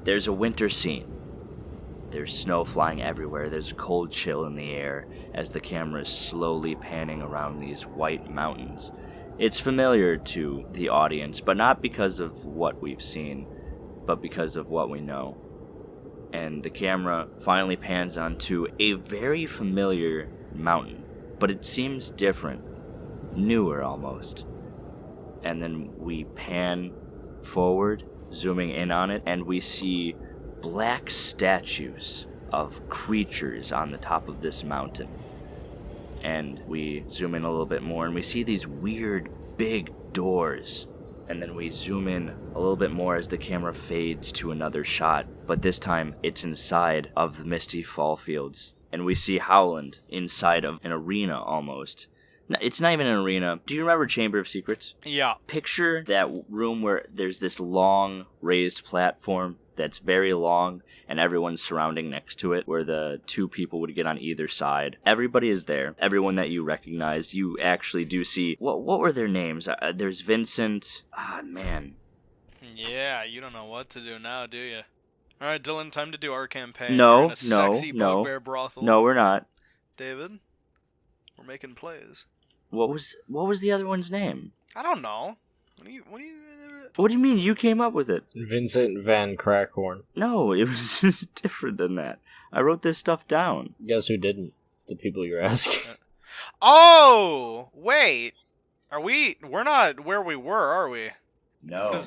There's a winter scene. There's snow flying everywhere. There's a cold chill in the air as the camera is slowly panning around these white mountains. It's familiar to the audience, but not because of what we've seen, but because of what we know. And the camera finally pans onto a very familiar mountain, but it seems different, newer almost. And then we pan forward, zooming in on it, and we see black statues of creatures on the top of this mountain. And we zoom in a little bit more, and we see these weird big doors. And then we zoom in a little bit more as the camera fades to another shot, but this time it's inside of the misty fall fields. And we see Howland inside of an arena almost. It's not even an arena. Do you remember Chamber of Secrets? Yeah. Picture that room where there's this long raised platform that's very long and everyone's surrounding next to it, where the two people would get on either side. Everybody is there. Everyone that you recognize. You actually do see... What were their names? There's Vincent... man. Yeah, you don't know what to do now, do you? Alright, Dylan, time to do our campaign. No. Bugbear brothel. No, we're not. David, we're making plays. What was the other one's name? I don't know. What do you mean you came up with it? Vincent Van Crackhorn. No, it was different than that. I wrote this stuff down. Guess who didn't? The people you're asking. Oh! Wait! We're not where we were, are we? No.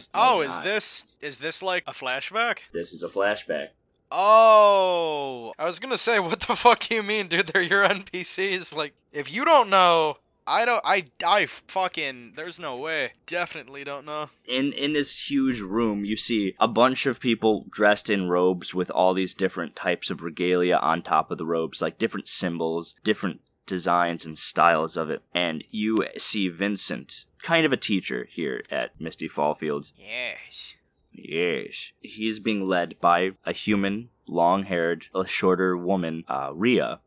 Is this like a flashback? This is a flashback. Oh! I was gonna say, what the fuck do you mean, dude? They're your NPCs. Like, if you don't know... I fucking, there's no way. Definitely don't know. In this huge room, you see a bunch of people dressed in robes with all these different types of regalia on top of the robes, like different symbols, different designs and styles of it. And you see Vincent, kind of a teacher here at Misty Fallfields. Yes. He's being led by a human, long-haired, a shorter woman, Rhea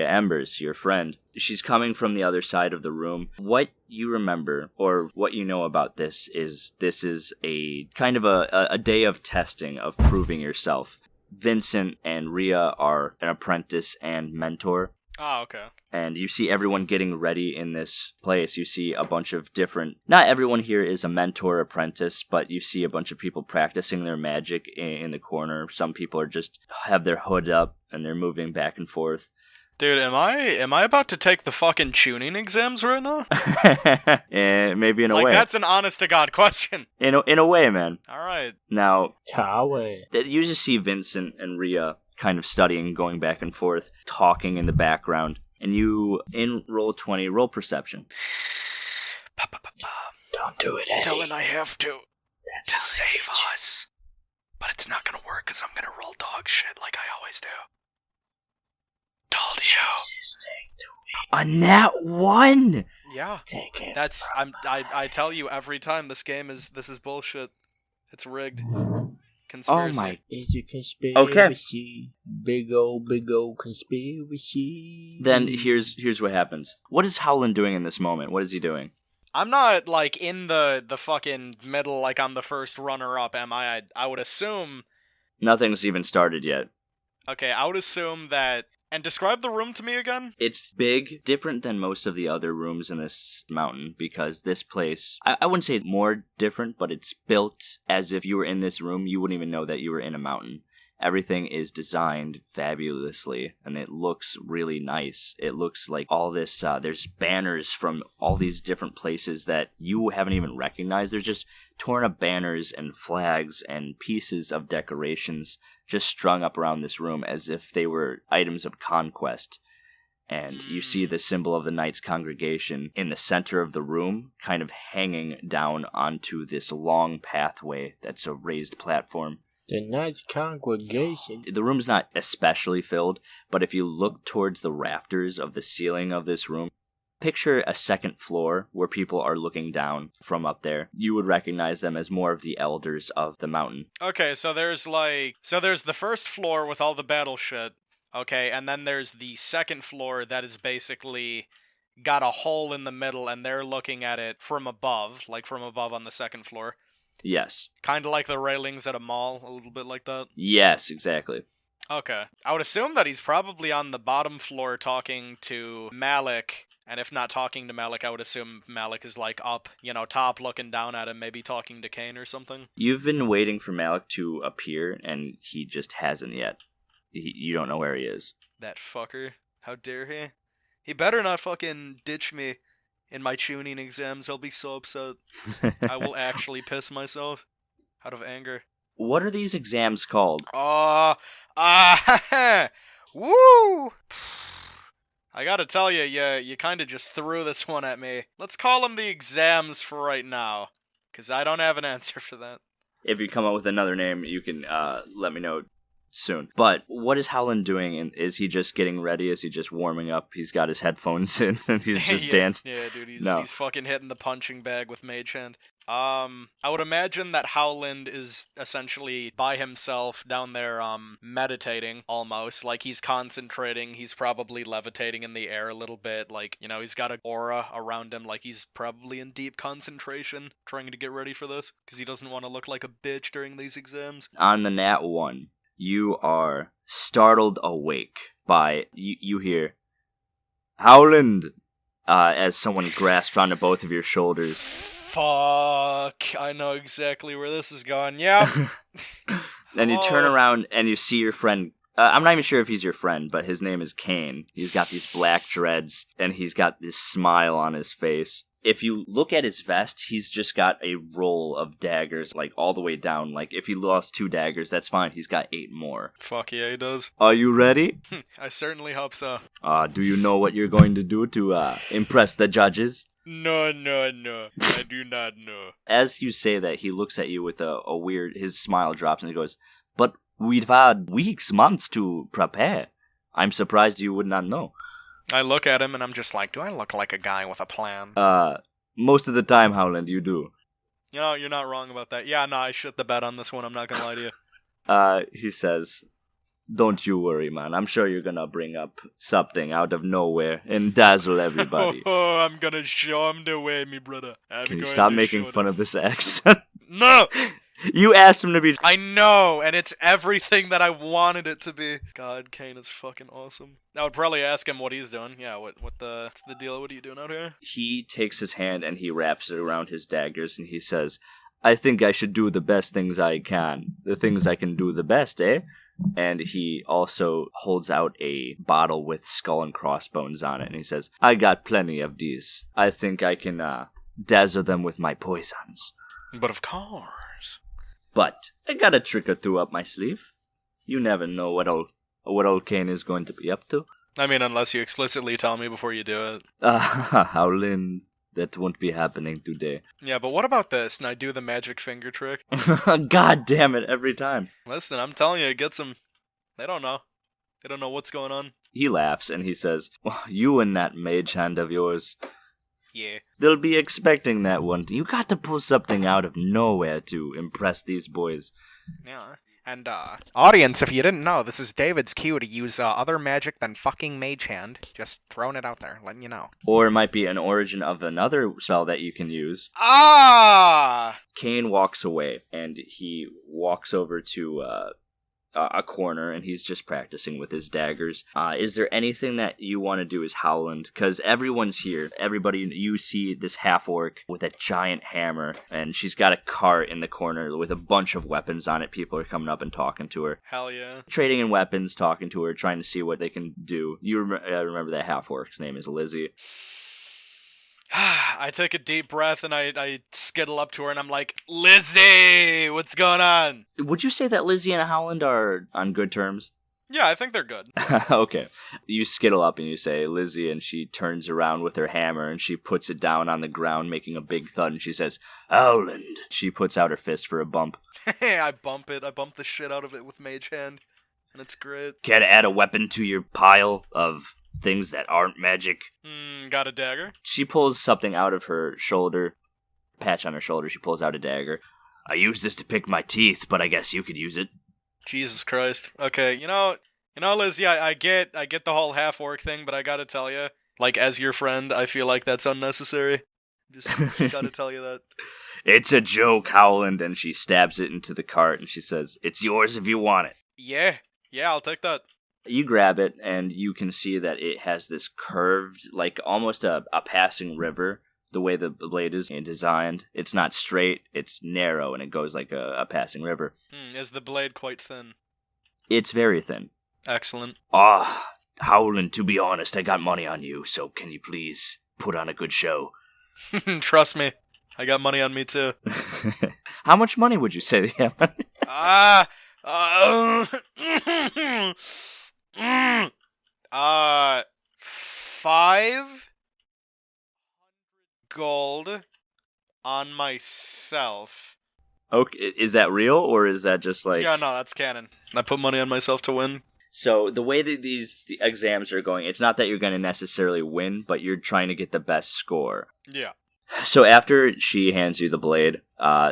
Embers, your friend. She's coming from the other side of the room. What you remember, or what you know about this is a kind of a day of testing, of proving yourself. Vincent and Rhea are an apprentice and mentor. Oh, okay. And you see everyone getting ready in this place. You see a bunch of different... Not everyone here is a mentor apprentice, but you see a bunch of people practicing their magic in the corner. Some people are just have their hood up and they're moving back and forth. Dude, am I about to take the fucking tuning exams right now? Maybe in a way. Like, that's an honest-to-God question. In a way, man. Alright. Now, Yahweh. You just see Vincent and Rhea kind of studying, going back and forth, talking in the background. And you, in roll 20, roll perception. Don't do it, Eddie. Dylan, I have to save us. But it's not gonna work because I'm gonna roll dog shit like I always do. Told you. A nat 1? Yeah. Take it. I tell you every time this is bullshit. It's rigged. Conspiracy. Oh my. It's a conspiracy. Okay. Big old conspiracy. Then here's what happens. What is Howland doing in this moment? What is he doing? I'm not, like, in the fucking middle like I'm the first runner-up, am I? I would assume... Nothing's even started yet. Okay, I would assume that... And describe the room to me again? It's big, different than most of the other rooms in this mountain, because this place, I wouldn't say it's more different, but it's built as if you were in this room, you wouldn't even know that you were in a mountain. Everything is designed fabulously, and it looks really nice. It looks like all this, there's banners from all these different places that you haven't even recognized. There's just torn up banners and flags and pieces of decorations just strung up around this room as if they were items of conquest. And you see the symbol of the Knights Congregation in the center of the room, kind of hanging down onto this long pathway that's a raised platform. The Knights Congregation. The room's not especially filled, but if you look towards the rafters of the ceiling of this room, picture a second floor where people are looking down from up there. You would recognize them as more of the elders of the mountain. Okay, so there's the first floor with all the battle shit. Okay, and then there's the second floor that is basically got a hole in the middle and they're looking at it from above, like from above on the second floor. Yes. Kind of like the railings at a mall, a little bit like that. Yes, exactly. Okay. I would assume that he's probably on the bottom floor talking to Malik, and if not talking to Malik, I would assume Malik is like up, top looking down at him, maybe talking to Kane or something. You've been waiting for Malik to appear, and he just hasn't yet. You don't know where he is. That fucker. How dare he? He better not fucking ditch me in my tuning exams. I'll be so upset. I will actually piss myself out of anger. What are these exams called? Woo! I gotta tell you, you kind of just threw this one at me. Let's call them the exams for right now, because I don't have an answer for that. If you come up with another name, you can let me know soon. But what is Howland doing? And is he just getting ready? Is he just warming up? He's got his headphones in and he's just dancing. Yeah, dude, he's fucking hitting the punching bag with Mage Hand. I would imagine that Howland is essentially by himself down there, meditating almost. Like he's concentrating. He's probably levitating in the air a little bit. Like, he's got an aura around him. Like he's probably in deep concentration, trying to get ready for this, because he doesn't want to look like a bitch during these exams. On the nat 1. You are startled awake by, you hear, Howland, as someone grasps onto both of your shoulders. Fuck, I know exactly where this is going, yeah. Then you turn around and you see your friend, I'm not even sure if he's your friend, but his name is Kane. He's got these black dreads, and he's got this smile on his face. If you look at his vest, he's just got a roll of daggers, like, all the way down. Like, if he lost 2 daggers, that's fine. He's got 8 more. Fuck yeah, he does. Are you ready? I certainly hope so. Do you know what you're going to do to, impress the judges? No, I do not know. As you say that, he looks at you with a weird, his smile drops and he goes, but we've had weeks, months to prepare. I'm surprised you would not know. I look at him and I'm just like, do I look like a guy with a plan? Most of the time, Howland, you do. You're not wrong about that. Yeah, no, I shit the bed on this one, I'm not gonna lie to you. He says, don't you worry, man. I'm sure you're gonna bring up something out of nowhere and dazzle everybody. Oh, I'm gonna show him the way, me brother. Can you stop making fun of this accent? No! You asked him to be... I know, and it's everything that I wanted it to be. God, Kane is fucking awesome. I would probably ask him what he's doing. Yeah, what's the deal? What are you doing out here? He takes his hand and he wraps it around his daggers and he says, I think I should do the best things I can. The things I can do the best, eh? And he also holds out a bottle with skull and crossbones on it and he says, I got plenty of these. I think I can dazzle them with my poisons. But of course. But I got a trick or two up my sleeve. You never know what old Kane is going to be up to. I mean, unless you explicitly tell me before you do it. Howlin, that won't be happening today. Yeah, but what about this? And I do the magic finger trick. God damn it, every time. Listen, I'm telling you, it gets them. They don't know. They don't know what's going on. He laughs and he says, well, you and that mage hand of yours... Yeah. They'll be expecting that one. You got to pull something out of nowhere to impress these boys. Yeah. And, audience, if you didn't know, this is David's cue to use, other magic than fucking Mage Hand. Just throwing it out there, letting you know. Or it might be an origin of another spell that you can use. Ah! Kane walks away, and he walks over to, a corner and he's just practicing with his daggers. Is there anything that you want to do as Howland? Because everyone's here. Everybody, you see this half-orc with a giant hammer and she's got a cart in the corner with a bunch of weapons on it. People are coming up and talking to her. Hell yeah. Trading in weapons, talking to her, trying to see what they can do. You remember that half-orc's name is Lizzie. I take a deep breath and I skittle up to her and I'm like, Lizzie, what's going on? Would you say that Lizzie and Howland are on good terms? Yeah, I think they're good. Okay. You skittle up and you say, Lizzie, and she turns around with her hammer and she puts it down on the ground, making a big thud, and she says, Howland. She puts out her fist for a bump. I bump it. I bump the shit out of it with Mage Hand, and it's great. Care to add a weapon to your pile of things that aren't magic? Got a dagger? She pulls something out of her shoulder, patch on her shoulder. She pulls out a dagger. I use this to pick my teeth, but I guess you could use it. Jesus Christ. Okay, you know, Liz, yeah, I get the whole half-orc thing, but I gotta tell you, like, as your friend, I feel like that's unnecessary. Just gotta tell you that. It's a joke, Howland, and she stabs it into the cart, and she says, "It's yours if you want it." Yeah, I'll take that. You grab it, and you can see that it has this curved, like almost a passing river, the way the blade is designed. It's not straight, it's narrow, and it goes like a passing river. Is the blade quite thin? It's very thin. Excellent. Howland, to be honest, I got money on you, so can you please put on a good show? Trust me, I got money on me too. How much money would you say they have? 5 gold on myself. Okay, is that real, or is that just like... Yeah, no, that's canon. I put money on myself to win. So the way that the exams are going, it's not that you're going to necessarily win, but you're trying to get the best score. Yeah. So after she hands you the blade,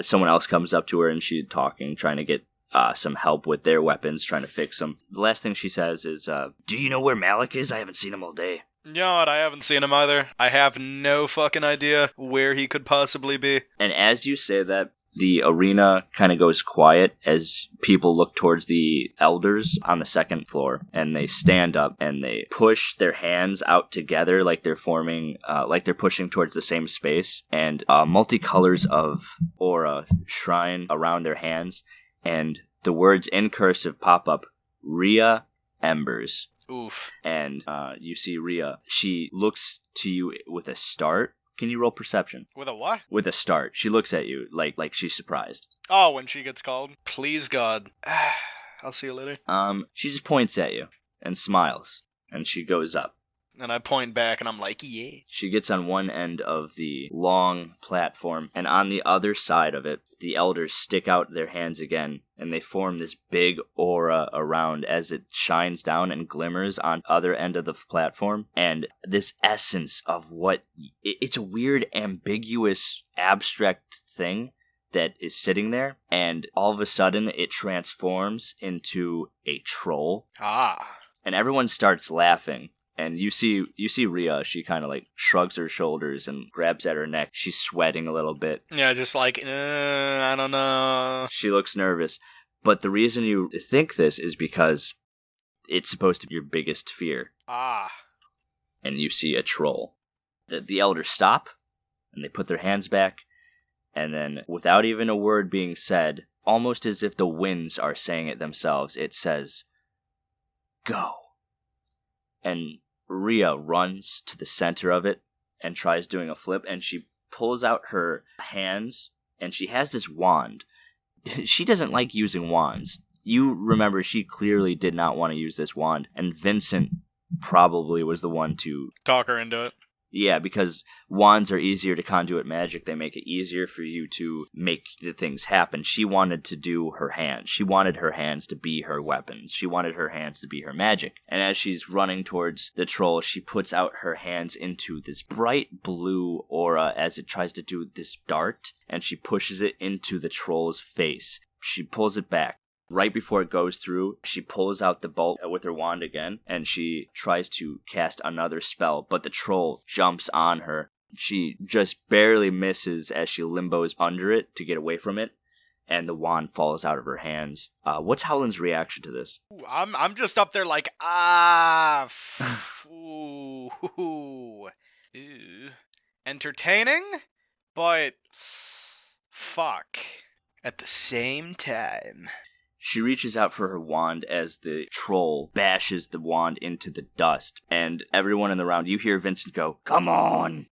someone else comes up to her and she's talking, trying to get some help with their weapons, trying to fix them. The last thing she says is, "Do you know where Malik is? I haven't seen him all day." You know what? I haven't seen him either. I have no fucking idea where he could possibly be. And as you say that, the arena kind of goes quiet as people look towards the elders on the second floor, and they stand up and they push their hands out together like they're forming, like they're pushing towards the same space, and multicolors of aura shrine around their hands, and the words in cursive pop up, "Rhea Embers." Oof. And you see Rhea. She looks to you with a start. Can you roll perception? With a what? With a start. She looks at you like she's surprised. Oh, when she gets called? Please, God. I'll see you later. She just points at you and smiles, and she goes up. And I point back and I'm like, yeah. She gets on one end of the long platform, and on the other side of it, the elders stick out their hands again, and they form this big aura around as it shines down and glimmers on the other end of the platform. And this essence of it's a weird, ambiguous, abstract thing that is sitting there, and all of a sudden it transforms into a troll. And everyone starts laughing. And you see Rhea, she kind of like shrugs her shoulders and grabs at her neck. She's sweating a little bit. Yeah, just like, I don't know. She looks nervous. But the reason you think this is because it's supposed to be your biggest fear. And you see a troll. The elders stop, and they put their hands back, and then without even a word being said, almost as if the winds are saying it themselves, it says, "Go." And Rhea runs to the center of it and tries doing a flip, and she pulls out her hands, and she has this wand. She doesn't like using wands. You remember she clearly did not want to use this wand, and Vincent probably was the one to talk her into it. Yeah, because wands are easier to conduit magic. They make it easier for you to make the things happen. She wanted to do her hands. She wanted her hands to be her weapons. She wanted her hands to be her magic. And as she's running towards the troll, she puts out her hands into this bright blue aura as it tries to do this dart, and she pushes it into the troll's face. She pulls it back. Right before it goes through, she pulls out the bolt with her wand again, and she tries to cast another spell, but the troll jumps on her. She just barely misses as she limbos under it to get away from it, and the wand falls out of her hands. What's Howland's reaction to this? I'm just up there like, ooh. Entertaining, but fuck at the same time. She reaches out for her wand as the troll bashes the wand into the dust, and everyone in the round, you hear Vincent go, "Come on!"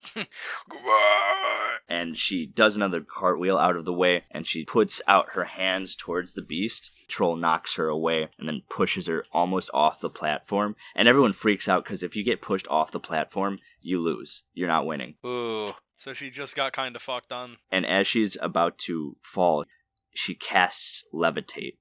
And she does another cartwheel out of the way, and she puts out her hands towards the beast. The troll knocks her away, and then pushes her almost off the platform, and everyone freaks out, because if you get pushed off the platform, you lose. You're not winning. Ooh, so she just got kind of fucked on. And as she's about to fall, she casts Levitate.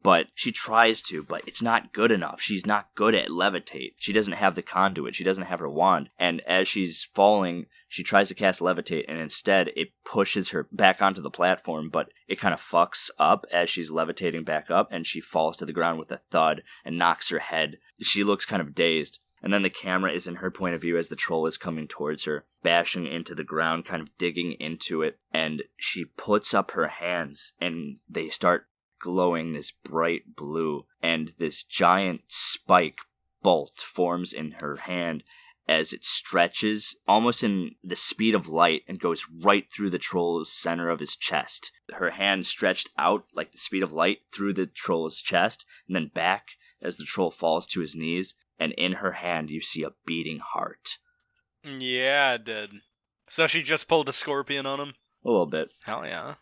But she tries to, but it's not good enough. She's not good at levitate. She doesn't have the conduit. She doesn't have her wand. And as she's falling, she tries to cast levitate, and instead it pushes her back onto the platform, but it kind of fucks up as she's levitating back up, and she falls to the ground with a thud and knocks her head. She looks kind of dazed. And then the camera is in her point of view as the troll is coming towards her, bashing into the ground, kind of digging into it. And she puts up her hands, and they start glowing this bright blue. And this giant spike bolt forms in her hand as it stretches almost in the speed of light and goes right through the troll's center of his chest. Her hand stretched out like the speed of light through the troll's chest, and then back as the troll falls to his knees. And in her hand, you see a beating heart. Yeah, it did. So she just pulled a scorpion on him? A little bit. Hell yeah.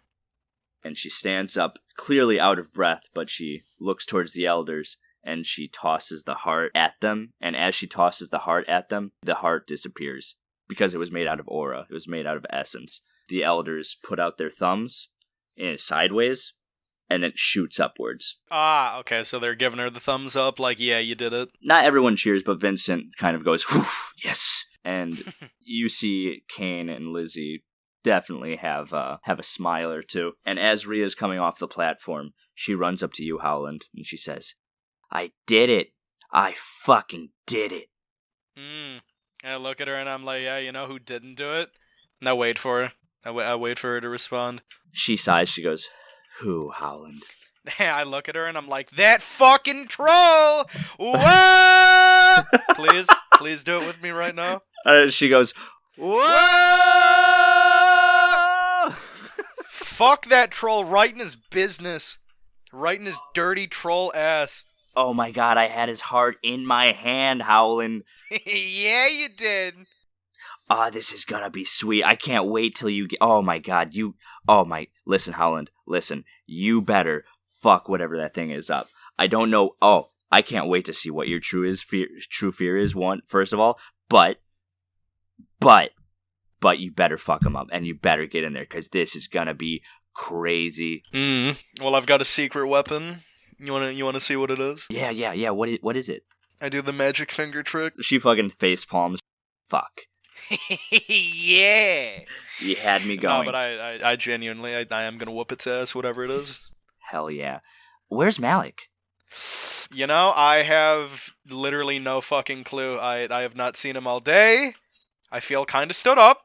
And she stands up, clearly out of breath, but she looks towards the elders, and she tosses the heart at them. And as she tosses the heart at them, the heart disappears. Because it was made out of aura. It was made out of essence. The elders put out their thumbs sideways, and it shoots upwards. Ah, okay, so they're giving her the thumbs up, like, yeah, you did it. Not everyone cheers, but Vincent kind of goes, whew, yes. And you see Kane and Lizzie definitely have a smile or two. And as Rhea's coming off the platform, she runs up to you, Howland, and she says, I did it. I fucking did it. I look at her and I'm like, yeah, you know who didn't do it? And I wait for her. I wait for her to respond. She sighs, she goes, who, Howland? I look at her and I'm like, that fucking troll! What? Please do it with me right now. She goes, whoa! Fuck that troll right in his business. Right in his dirty troll ass. Oh my god, I had his heart in my hand, Howland. Yeah, you did. This is gonna be sweet. I can't wait till you get... Oh my god, Listen, Howland, listen. You better fuck whatever that thing is up. I don't know... I can't wait to see what your true fear is, first of all. But you better fuck him up, and you better get in there, because this is gonna be crazy. Well, I've got a secret weapon. You wanna see what it is? Yeah. What is it? I do the magic finger trick. She fucking face palms. Fuck. Yeah. You had me going. No, but I genuinely, I am gonna whoop its ass, whatever it is. Hell yeah. Where's Malik? You know, I have literally no fucking clue. I have not seen him all day. I feel kind of stood up.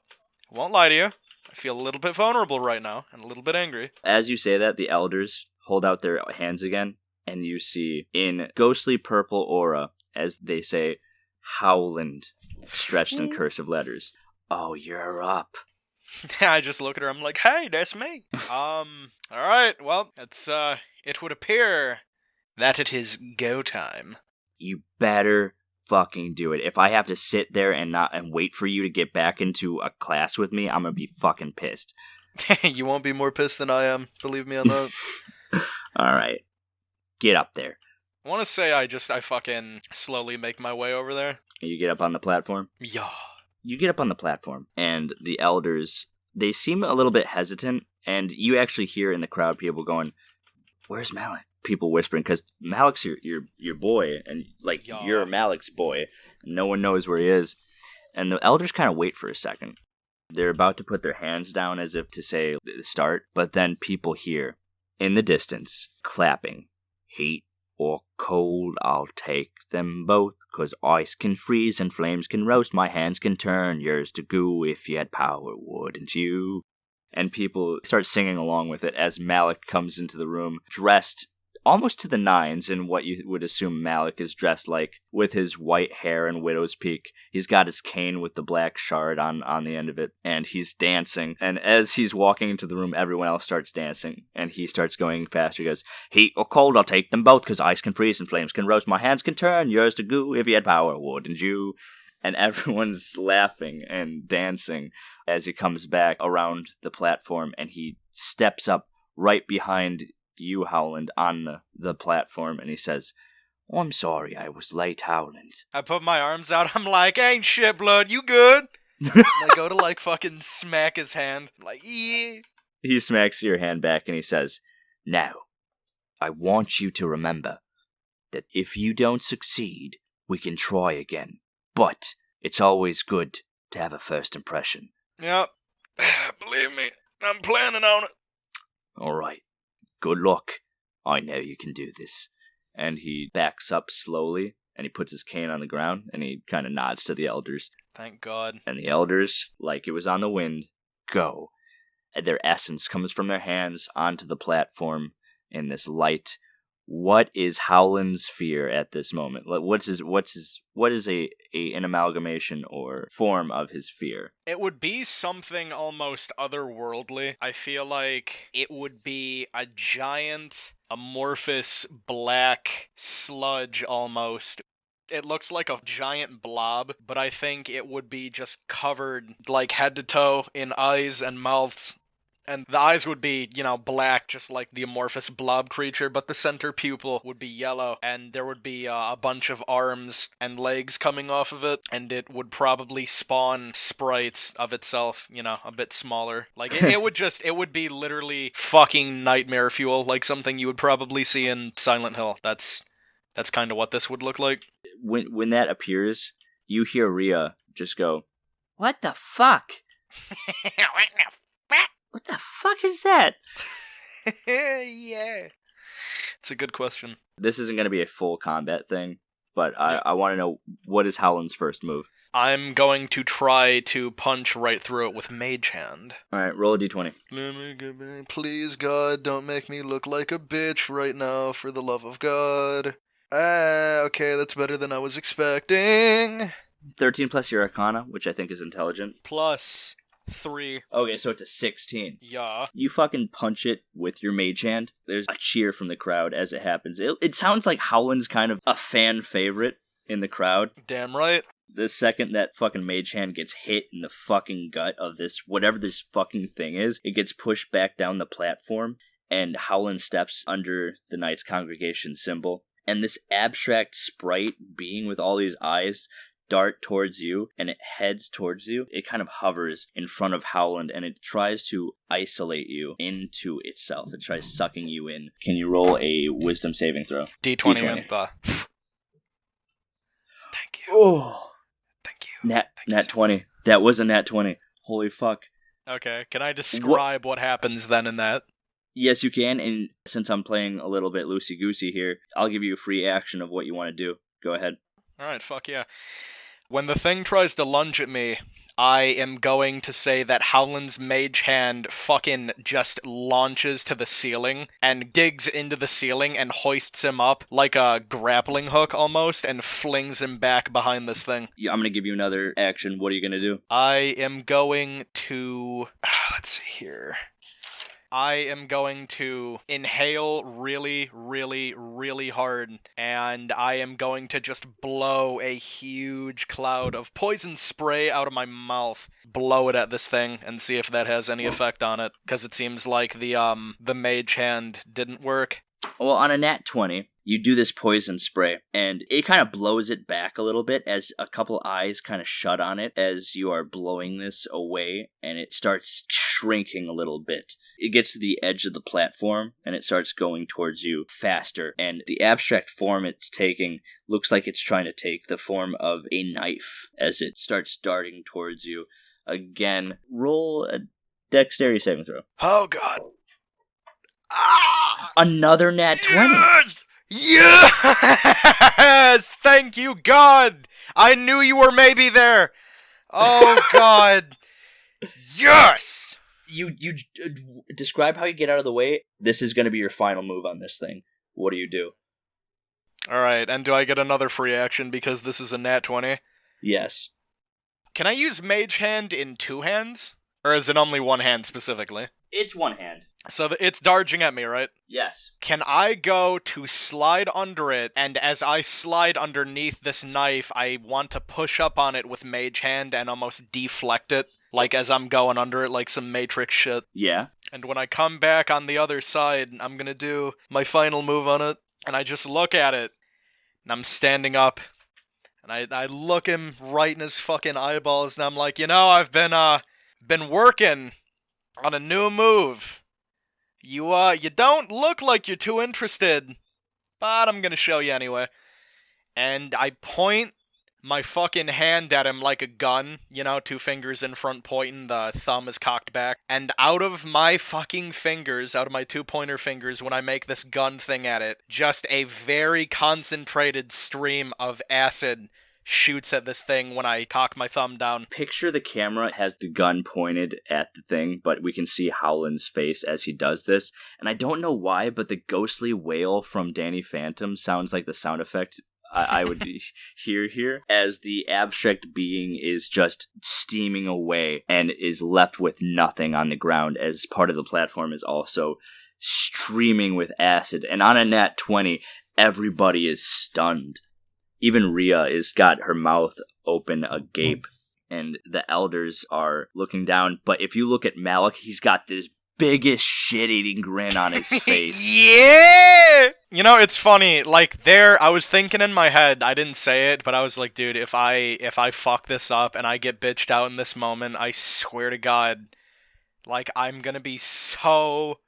I won't lie to you. I feel a little bit vulnerable right now, and a little bit angry. As you say that, the elders hold out their hands again, and you see, in ghostly purple aura, as they say, Howland, stretched in cursive letters. Oh, you're up. I just look at her, I'm like, hey, that's me. Alright, well, it would appear that it is go time. You better fucking do it. If I have to sit there and wait for you to get back into a class with me, I'm gonna be fucking pissed. You won't be more pissed than I am, believe me on that. Alright. Get up there. I want to say I fucking slowly make my way over there. You get up on the platform? Yeah. You get up on the platform, and the elders, they seem a little bit hesitant, and you actually hear in the crowd people going, where's Malik? People whispering, because Malik's your boy, and like, yeah. You're Malik's boy. No one knows where he is. And the elders kind of wait for a second. They're about to put their hands down as if to say start, but then people hear, in the distance, clapping. Heat or cold, I'll take them both, 'cause ice can freeze and flames can roast, my hands can turn yours to goo, if you had power, wouldn't you? And people start singing along with it as Malik comes into the room, dressed almost to the nines in what you would assume Malik is dressed like, with his white hair and widow's peak. He's got his cane with the black shard on the end of it, and he's dancing. And as he's walking into the room, everyone else starts dancing, and he starts going faster. He goes, heat or cold, I'll take them both, 'cause ice can freeze and flames can roast, my hands can turn yours to goo, if you had power, wouldn't you? And everyone's laughing and dancing as he comes back around the platform, and he steps up right behind you, Howland, on the platform, and he says, I'm sorry I was late, Howland. I put my arms out, I'm like, ain't shit, blood, you good? And I go to, like, fucking smack his hand. I'm like, yeah. He smacks your hand back, and he says, now, I want you to remember that if you don't succeed, we can try again. But it's always good to have a first impression. Yep. Believe me, I'm planning on it. All right. Good luck. I know you can do this. And he backs up slowly And he puts his cane on the ground, and he kind of nods to the elders. Thank God. And the elders, like it was on the wind, go. And their essence comes from their hands onto the platform in this light. What is Howland's fear at this moment? What is an amalgamation or form of his fear? It would be something almost otherworldly. I feel like it would be a giant, amorphous, black sludge almost. It looks like a giant blob, but I think it would be just covered, like head to toe, in eyes and mouths. And the eyes would be, black, just like the amorphous blob creature, but the center pupil would be yellow, and there would be a bunch of arms and legs coming off of it, and it would probably spawn sprites of itself, a bit smaller. Like, it would be literally fucking nightmare fuel, like something you would probably see in Silent Hill. That's kind of what this would look like. When that appears, you hear Rhea just go, "What the fuck? What the fuck is that?" Yeah. It's a good question. This isn't going to be a full combat thing, but I want to know, what is Howland's first move? I'm going to try to punch right through it with Mage Hand. Alright, roll a d20. Please, God, don't make me look like a bitch right now, for the love of God. Okay, that's better than I was expecting. 13 plus your Arcana, which I think is intelligent. Plus 3. Okay, so it's a 16. Yeah. You fucking punch it with your mage hand. There's a cheer from the crowd as it happens. It sounds like Howland's kind of a fan favorite in the crowd. Damn right. The second that fucking mage hand gets hit in the fucking gut of this, whatever this fucking thing is, it gets pushed back down the platform, and Howland steps under the Knights Congregation symbol. And this abstract sprite being with all these eyes dart towards you, and it heads towards you. It kind of hovers in front of Howland, and it tries to isolate you into itself. It tries sucking you in. Can you roll a wisdom saving throw? D20. D20. Thank you. Oh. Thank you. Nat 20. That was a nat 20. Holy fuck. Okay, can I describe what happens then in that? Yes, you can, and since I'm playing a little bit loosey-goosey here, I'll give you a free action of what you want to do. Go ahead. Alright, fuck yeah. When the thing tries to lunge at me, I am going to say that Howland's mage hand fucking just launches to the ceiling and digs into the ceiling and hoists him up like a grappling hook almost and flings him back behind this thing. Yeah, I'm going to give you another action. What are you going to do? I am going to... Let's see here. I am going to inhale really, really, really hard, and I am going to just blow a huge cloud of poison spray out of my mouth, blow it at this thing, and see if that has any effect on it, because it seems like the mage hand didn't work. Well, on a nat 20, you do this poison spray, and it kind of blows it back a little bit as a couple eyes kind of shut on it as you are blowing this away, and it starts shrinking a little bit. It gets to the edge of the platform, and it starts going towards you faster, and the abstract form it's taking looks like it's trying to take the form of a knife as it starts darting towards you. Again, roll a dexterity saving throw. Oh, God. Ah! Another nat 20! Yes! Thank you, God! I knew you were maybe there! Oh, God! Yes! You describe how you get out of the way. This is going to be your final move on this thing. What do you do? Alright, and do I get another free action because this is a nat 20? Yes. Can I use Mage Hand in 2 hands? Or is it only 1 hand specifically? It's 1 hand. So it's dodging at me, right? Yes. Can I go to slide under it, and as I slide underneath this knife, I want to push up on it with Mage Hand and almost deflect it, like as I'm going under it, like some Matrix shit. Yeah. And when I come back on the other side, I'm gonna do my final move on it, and I just look at it, and I'm standing up, and I look him right in his fucking eyeballs, and I'm like, I've been working on a new move. You don't look like you're too interested, but I'm gonna show you anyway. And I point my fucking hand at him like a gun, 2 fingers in front pointing, the thumb is cocked back, and out of my fucking fingers, out of my 2 pointer fingers, when I make this gun thing at it, just a very concentrated stream of acid shoots at this thing when I cock my thumb down. Picture the camera has the gun pointed at the thing, but we can see Howland's face as he does this. And I don't know why, but the ghostly wail from Danny Phantom sounds like the sound effect I would hear here, as the abstract being is just steaming away and is left with nothing on the ground, as part of the platform is also streaming with acid. And on a nat 20, everybody is stunned. Even Rhea is got her mouth open agape, and the elders are looking down. But if you look at Malik, he's got this biggest shit-eating grin on his face. Yeah! It's funny, I was thinking in my head, I didn't say it, but I was like, dude, if I fuck this up and I get bitched out in this moment, I swear to God, I'm gonna be so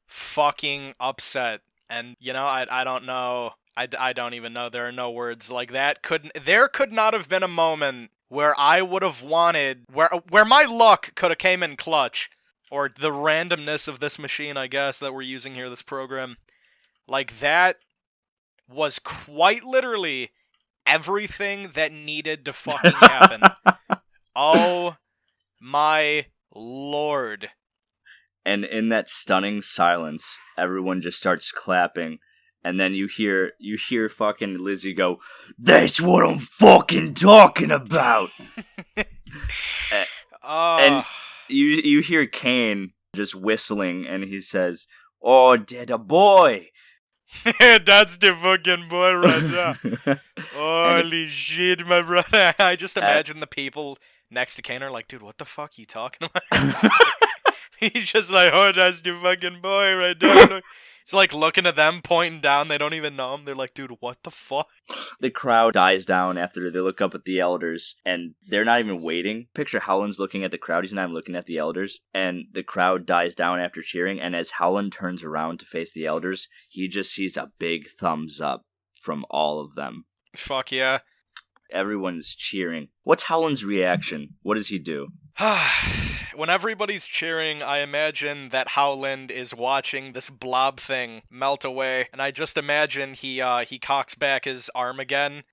fucking upset. And, I don't know. I don't even know. There are no words. There could not have been a moment where I would have wanted, where my luck could have came in clutch, or the randomness of this machine, I guess, that we're using here, this program. That was quite literally everything that needed to fucking happen. Oh my lord. And in that stunning silence, everyone just starts clapping. And then you hear fucking Lizzie go, "That's what I'm fucking talking about." And you hear Kane just whistling, and he says, "Oh, that a boy." That's the fucking boy right there. Holy shit, my brother. I just imagine the people next to Kane are like, dude, what the fuck are you talking about? He's just like, oh, that's the fucking boy right there. It's looking at them, pointing down. They don't even know him. They're like, dude, what the fuck? The crowd dies down after they look up at the elders, and they're not even waiting. Picture Howland's looking at the crowd. He's not even looking at the elders. And the crowd dies down after cheering, and as Howland turns around to face the elders, he just sees a big thumbs up from all of them. Fuck yeah. Everyone's cheering. What's Howland's reaction? What does he do? When everybody's cheering, I imagine that Howland is watching this blob thing melt away, and I just imagine he cocks back his arm again,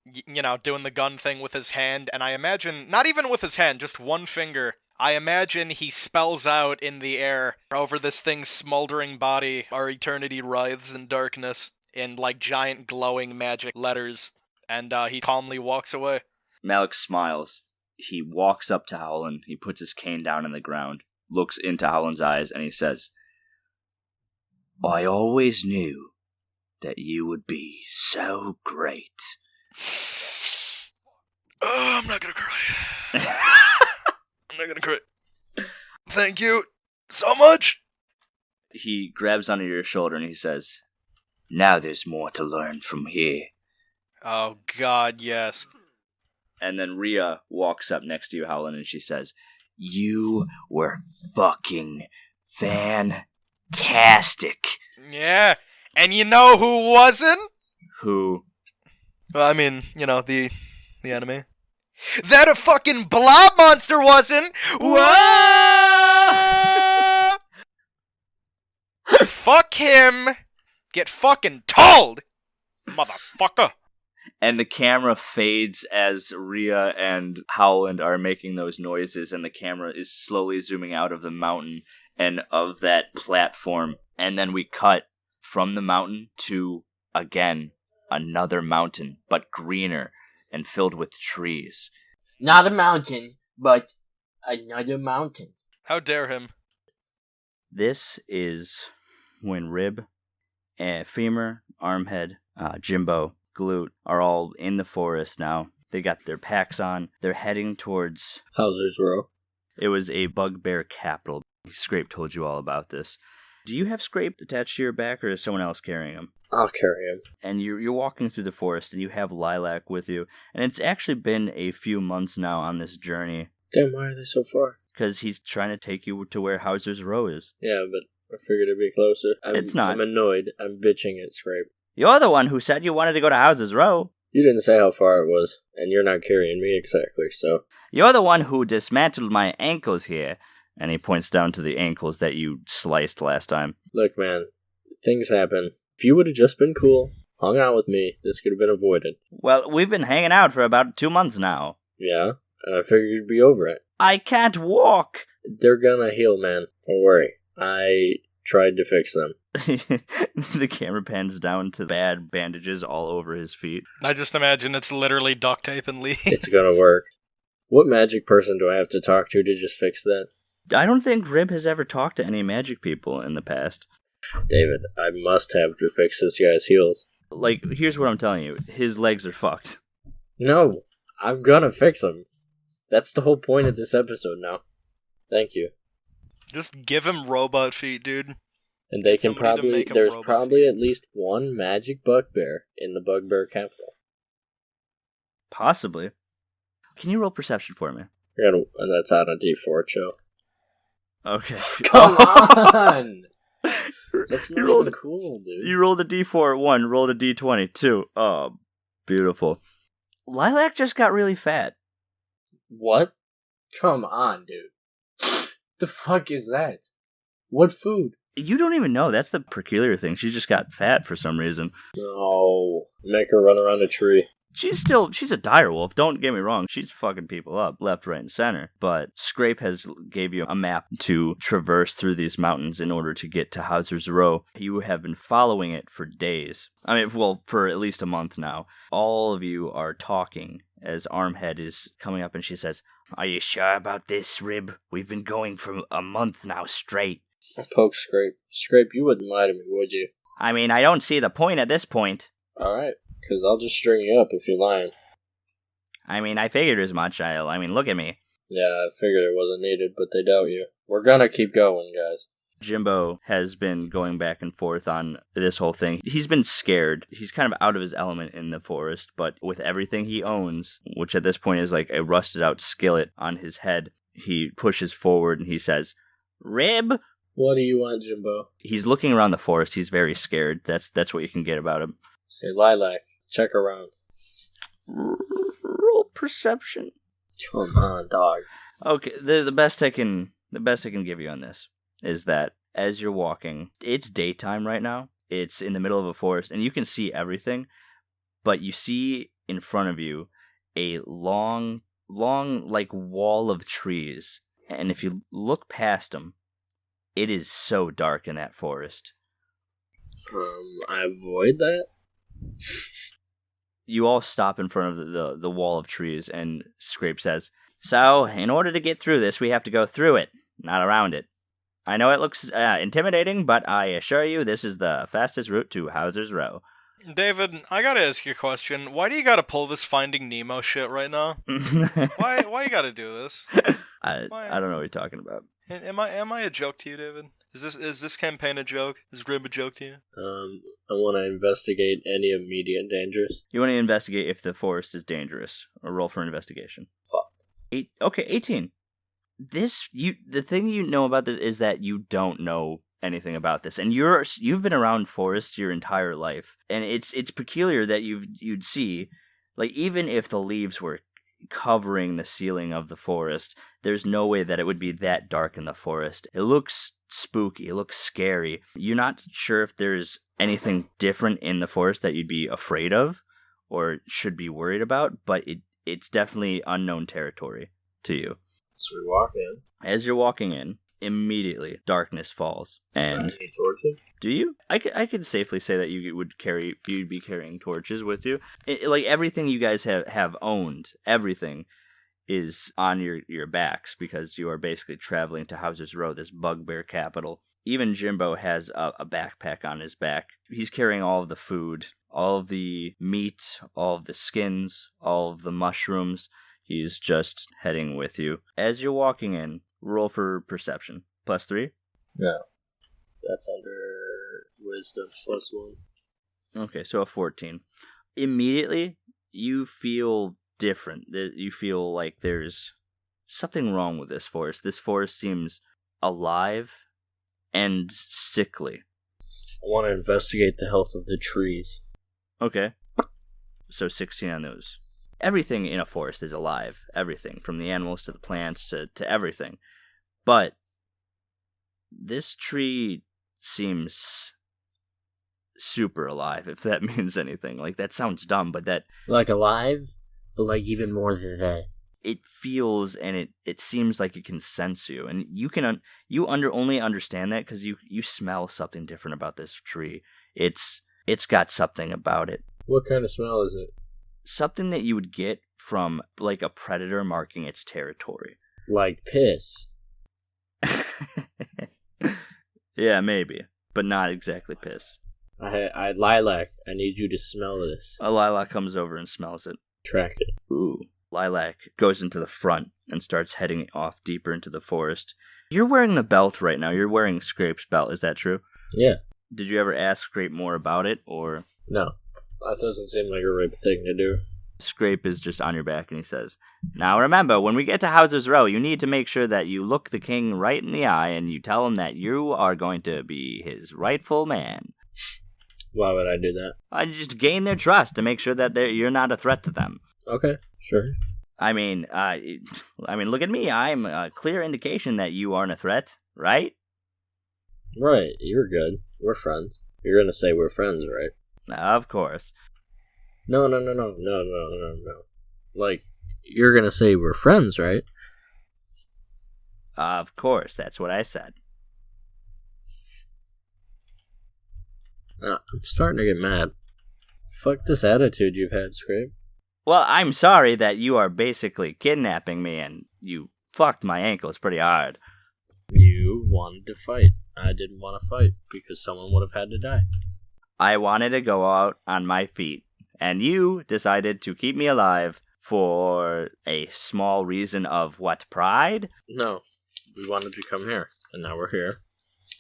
doing the gun thing with his hand, and I imagine, not even with his hand, just one finger, I imagine he spells out in the air over this thing's smoldering body, "Our eternity writhes in darkness," in giant glowing magic letters, and he calmly walks away. Malik smiles. He walks up to Howland, he puts his cane down on the ground, looks into Howland's eyes, and he says, "I always knew that you would be so great." Oh, I'm not gonna cry. I'm not gonna cry. Thank you so much. He grabs onto your shoulder and he says, "Now there's more to learn from here." Oh, God, yes. And then Rhea walks up next to you, Howland, and she says, "You were fucking fantastic." Yeah, and you know who wasn't? Who? Well, I mean, the enemy. That a fucking blob monster wasn't! Whoa! Fuck him! Get fucking told! Motherfucker! And the camera fades as Rhea and Howland are making those noises, and the camera is slowly zooming out of the mountain and of that platform. And then we cut from the mountain to, again, another mountain, but greener and filled with trees. Not a mountain, but another mountain. How dare him? This is when Rib, Femur, Armhead, Jimbo, Glute are all in the forest now. They got their packs on. They're heading towards Hauser's Row. It was a bugbear capital. Scrape told you all about this. Do you have Scrape attached to your back, or is someone else carrying him? I'll carry him. And you're walking through the forest, and you have Lilac with you. And it's actually been a few months now on this journey. Then why are they so far? Because he's trying to take you to where Hauser's Row is. Yeah, but I figured it'd be closer. It's not. I'm annoyed. I'm bitching at Scrape. You're the one who said you wanted to go to Hauser's Row. You didn't say how far it was, and you're not carrying me exactly, so... You're the one who dismantled my ankles here. And he points down to the ankles that you sliced last time. Look, man, things happen. If you would have just been cool, hung out with me, this could have been avoided. Well, we've been hanging out for about 2 months now. Yeah, and I figured you'd be over it. I can't walk! They're gonna heal, man. Don't worry. I tried to fix them. The camera pans down to bad bandages all over his feet. I just imagine it's literally duct tape and lead. It's gonna work. What magic person do I have to talk to just fix that? I don't think Rib has ever talked to any magic people in the past. David, I must have to fix this guy's heels. Like, here's what I'm telling you. His legs are fucked. No, I'm gonna fix them. That's the whole point of this episode now. Thank you. Just give him robot feet, dude. And they Get can somebody to probably, make 'em there's robot probably feet. at least one magic bugbear in the bugbear capital. Possibly. Can you roll perception for me? And that's on a D4 show. Okay. Come on! That's You not rolled- even cool, dude. You rolled a D4 1, rolled a D20 2. Oh, beautiful. Lilac just got really fat. What? Come on, dude. The fuck is that? What food? You don't even know. That's the peculiar thing. She just got fat for some reason. No. Make her run around a tree. She's a direwolf, don't get me wrong. She's fucking people up, left, right, and center. But Scrape has gave you a map to traverse through these mountains in order to get to Hauser's Row. You have been following it for days. I mean, well, for at least a month now. All of you are talking as Armhead is coming up and she says, "Are you sure about this, Rib? We've been going for a month now straight." I poke Scrape. Scrape, you wouldn't lie to me, would you? I mean, I don't see the point at this point. Alright. Because I'll just string you up if you're lying. I mean, I figured as much. I mean, look at me. Yeah, I figured it wasn't needed, but they doubt you. We're gonna keep going, guys. Jimbo has been going back and forth on this whole thing. He's been scared. He's kind of out of his element in the forest, but with everything he owns, which at this point is like a rusted out skillet on his head, he pushes forward and he says, "Rib?" What do you want, Jimbo? He's looking around the forest. He's very scared. That's what you can get about him. Say, Lilac, check around. Roll perception. Come on, dog. Okay, the best I can give you on this is that as you're walking, it's daytime right now. It's in the middle of a forest, and you can see everything, but you see in front of you a long like wall of trees, and if you look past them, it is so dark in that forest. I avoid that? You all stop in front of the wall of trees, and Scrape says, "So, in order to get through this, we have to go through it, not around it. I know it looks intimidating, but I assure you this is the fastest route to Hauser's Row." David, I gotta ask you a question. Why do you gotta pull this Finding Nemo shit right now? Why you gotta do this? I don't know what you're talking about. Am I a joke to you, David? Is this campaign a joke? Is Rib a joke to you? I want to investigate any immediate dangers. You want to investigate if the forest is dangerous, or roll for investigation. Fuck. 18. The thing you know about this is that you don't know anything about this, and you've been around forests your entire life, and it's peculiar that you'd see, like, even if the leaves were covering the ceiling of the forest, there's no way that it would be that dark in the forest. It looks spooky, it looks scary. You're not sure if there's anything different in the forest that you'd be afraid of or should be worried about, but it's definitely unknown territory to you. So we walk in. As you're walking in, immediately darkness falls. And Any torches? do you? I could safely say that you'd be carrying torches with you. Like everything you guys have owned, everything is on your backs because you are basically traveling to Hauser's Row, this bugbear capital. Even Jimbo has a backpack on his back. He's carrying all of the food, all of the meat, all of the skins, all of the mushrooms. He's just heading with you. As you're walking in, roll for perception. +3? No. That's under wisdom +1. Okay, so a 14. Immediately, you feel different. You feel like there's something wrong with this forest. This forest seems alive and sickly. I want to investigate the health of the trees. Okay. So 16 on those. Everything in a forest is alive. Everything, from the animals to the plants to everything. But this tree seems super alive, if that means anything. Like, that sounds dumb, but that... Like alive, but like even more than that. It feels and it seems like it can sense you. And you can only understand that because you smell something different about this tree. It's got something about it. What kind of smell is it? Something that you would get from, like, a predator marking its territory. Like piss. Yeah, maybe. But not exactly piss. I Lilac, I need you to smell this. A lilac comes over and smells it. Track it. Ooh. Lilac goes into the front and starts heading off deeper into the forest. You're wearing the belt right now. You're wearing Scrape's belt. Is that true? Yeah. Did you ever ask Scrape more about it, or...? No. That doesn't seem like a right thing to do. Scrape is just on your back, and he says, "Now remember, when we get to Hauser's Row, you need to make sure that you look the king right in the eye, and you tell him that you are going to be his rightful man." Why would I do that? Just gain their trust to make sure that you're not a threat to them. Okay, sure. I mean, look at me. I'm a clear indication that you aren't a threat, right? Right, you're good. We're friends. You're gonna say we're friends, right? Of course. No. Like, you're gonna say we're friends, right? Of course, that's what I said. I'm starting to get mad. Fuck this attitude you've had, Scrape. Well, I'm sorry that you are basically kidnapping me and you fucked my ankles pretty hard. You wanted to fight. I didn't want to fight because someone would have had to die. I wanted to go out on my feet, and you decided to keep me alive for a small reason of what, pride? No, we wanted to come here, and now we're here,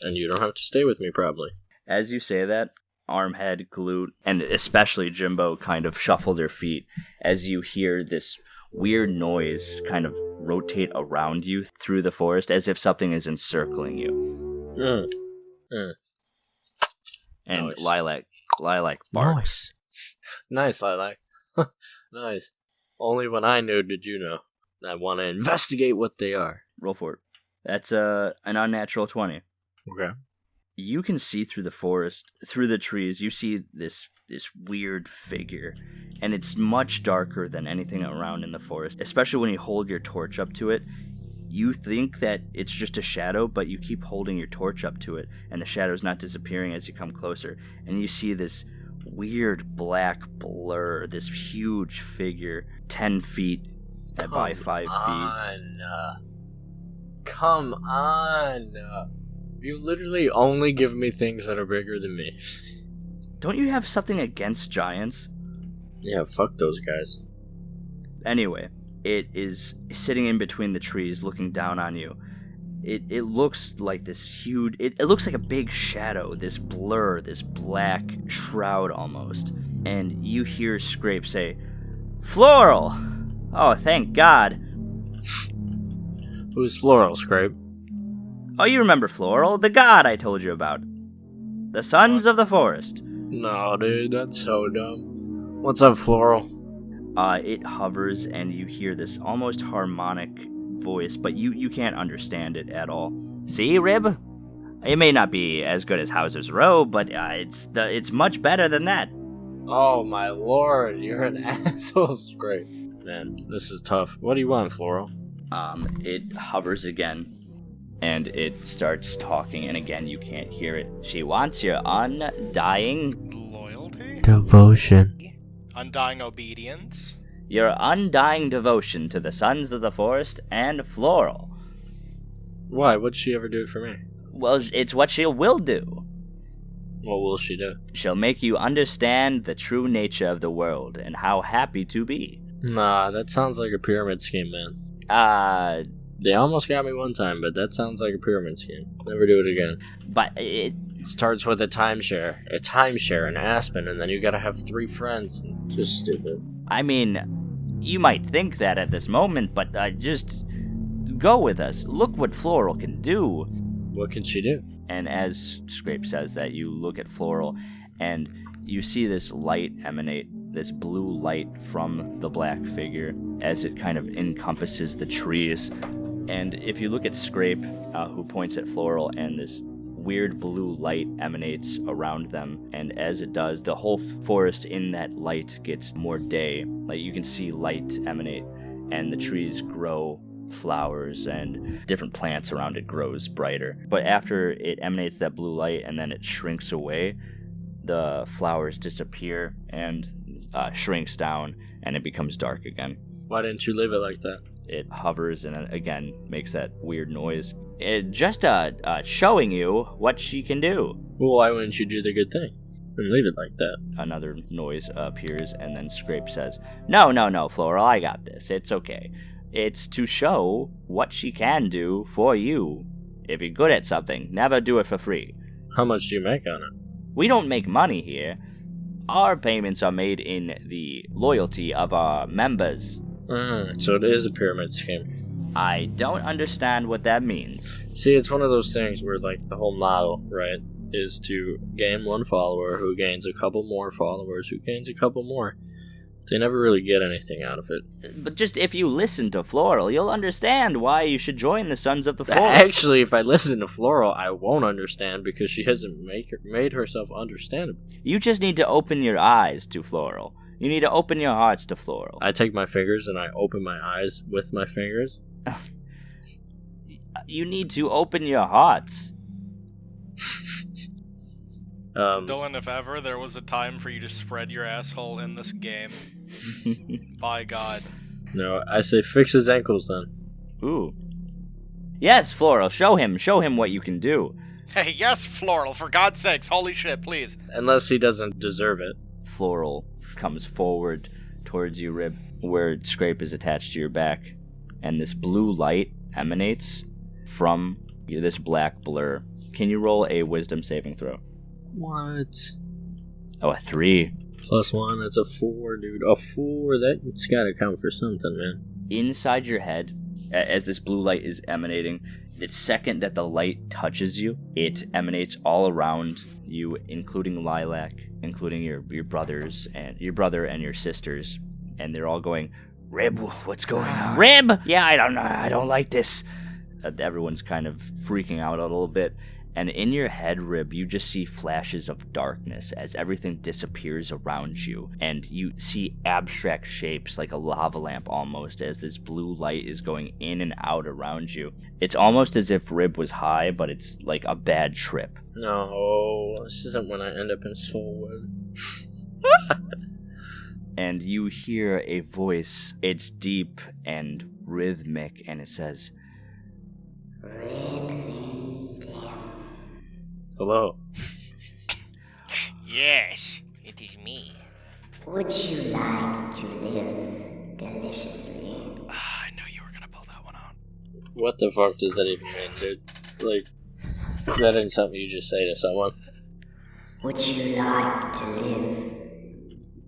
and you don't have to stay with me, probably. As you say that, Armhead, Glute, and especially Jimbo kind of shuffle their feet as you hear this weird noise kind of rotate around you through the forest as if something is encircling you. And nice. Lilac barks. Nice, Lilac. Nice. Only when I know did you know. I want to investigate what they are. Roll for it. That's an unnatural 20. Okay. You can see through the forest, through the trees. You see this weird figure, and it's much darker than anything around in the forest, especially when you hold your torch up to it. You think that it's just a shadow, but you keep holding your torch up to it, and the shadow's not disappearing as you come closer, and you see this weird black blur, this huge figure, 10 feet by 5 feet. Come on! You literally only give me things that are bigger than me. Don't you have something against giants? Yeah, fuck those guys. Anyway, it is sitting in between the trees looking down on you. It looks like this huge... It looks like a big shadow, this blur, this black shroud almost. And you hear Scrape say, "Floral! Oh, thank God." Who's Floral, Scrape? Oh, you remember Floral, the god I told you about. The Sons of the Forest. No, dude, that's so dumb. What's up, Floral? It hovers, and you hear this almost harmonic voice, but you can't understand it at all. See, Rib? It may not be as good as Hauser's Row, but it's much better than that. Oh, my lord, you're an asshole, Scrape. Man, this is tough. What do you want, Floral? It hovers again. And it starts talking, and again, you can't hear it. She wants your undying... Loyalty? Devotion. Undying obedience? Your undying devotion to the Sons of the Forest and Floral. Why? What'd she ever do for me? Well, it's what she will do. What will she do? She'll make you understand the true nature of the world and how happy to be. Nah, that sounds like a pyramid scheme, man. They almost got me one time, but that sounds like a pyramid scheme. Never do it again. But it starts with a timeshare in Aspen, and then you gotta have 3 friends. Just stupid. I mean, you might think that at this moment, but just go with us. Look what Floral can do. What can she do? And as Scrape says that, you look at Floral, and you see this light emanate, this blue light from the black figure as it kind of encompasses the trees. And if you look at Scrape, who points at Floral, and this weird blue light emanates around them, and as it does, the whole forest in that light gets more day. Like, you can see light emanate, and the trees grow flowers, and different plants around it grows brighter. But after it emanates that blue light and then it shrinks away, the flowers disappear and shrinks down, and it becomes dark again. Why didn't you leave it like that? It hovers and again makes that weird noise. It just showing you what she can do. Well, why wouldn't you do the good thing and leave it like that? Another noise appears, and then Scrape says, No, Floral, I got this. It's okay. It's to show what she can do for you. If you're good at something, never do it for free. How much do you make on it? We don't make money here. Our payments are made in the loyalty of our members. So it is a pyramid scheme. I don't understand what that means. See, it's one of those things where, like, the whole model, right, is to gain one follower who gains a couple more followers who gains a couple more. They never really get anything out of it. But just if you listen to Floral, you'll understand why you should join the Sons of the Forest. Actually, if I listen to Floral, I won't understand because she hasn't made herself understandable. You just need to open your eyes to Floral. You need to open your hearts to Floral. I take my fingers and I open my eyes with my fingers. You need to open your hearts. Dylan, if ever there was a time for you to spread your asshole in this game, by God. No, I say fix his ankles then. Ooh. Yes, Floral, show him what you can do. Hey, yes, Floral, for God's sakes, holy shit, please. Unless he doesn't deserve it. Floral comes forward towards you, Rib, where Scrape is attached to your back, and this blue light emanates from this black blur. Can you roll a wisdom saving throw? What? Oh, a 3. +1, that's a 4, dude. A 4, that's gotta count for something, man. Inside your head, as this blue light is emanating, the second that the light touches you, it emanates all around you, including Lilac, including your brothers and your brother and your sisters, and they're all going, Rib, what's going on? Rib! Yeah, I don't know. I don't like this. Everyone's kind of freaking out a little bit. And in your head, Rib, you just see flashes of darkness as everything disappears around you. And you see abstract shapes like a lava lamp almost as this blue light is going in and out around you. It's almost as if Rib was high, but it's like a bad trip. No, this isn't when I end up in Soulwood. And you hear a voice. It's deep and rhythmic, and it says, Hello. Yes, it is me. Would you like to live deliciously? I knew you were gonna pull that one out. What the fuck does that even mean, dude? Like, that ain't something you just say to someone. Would you like to live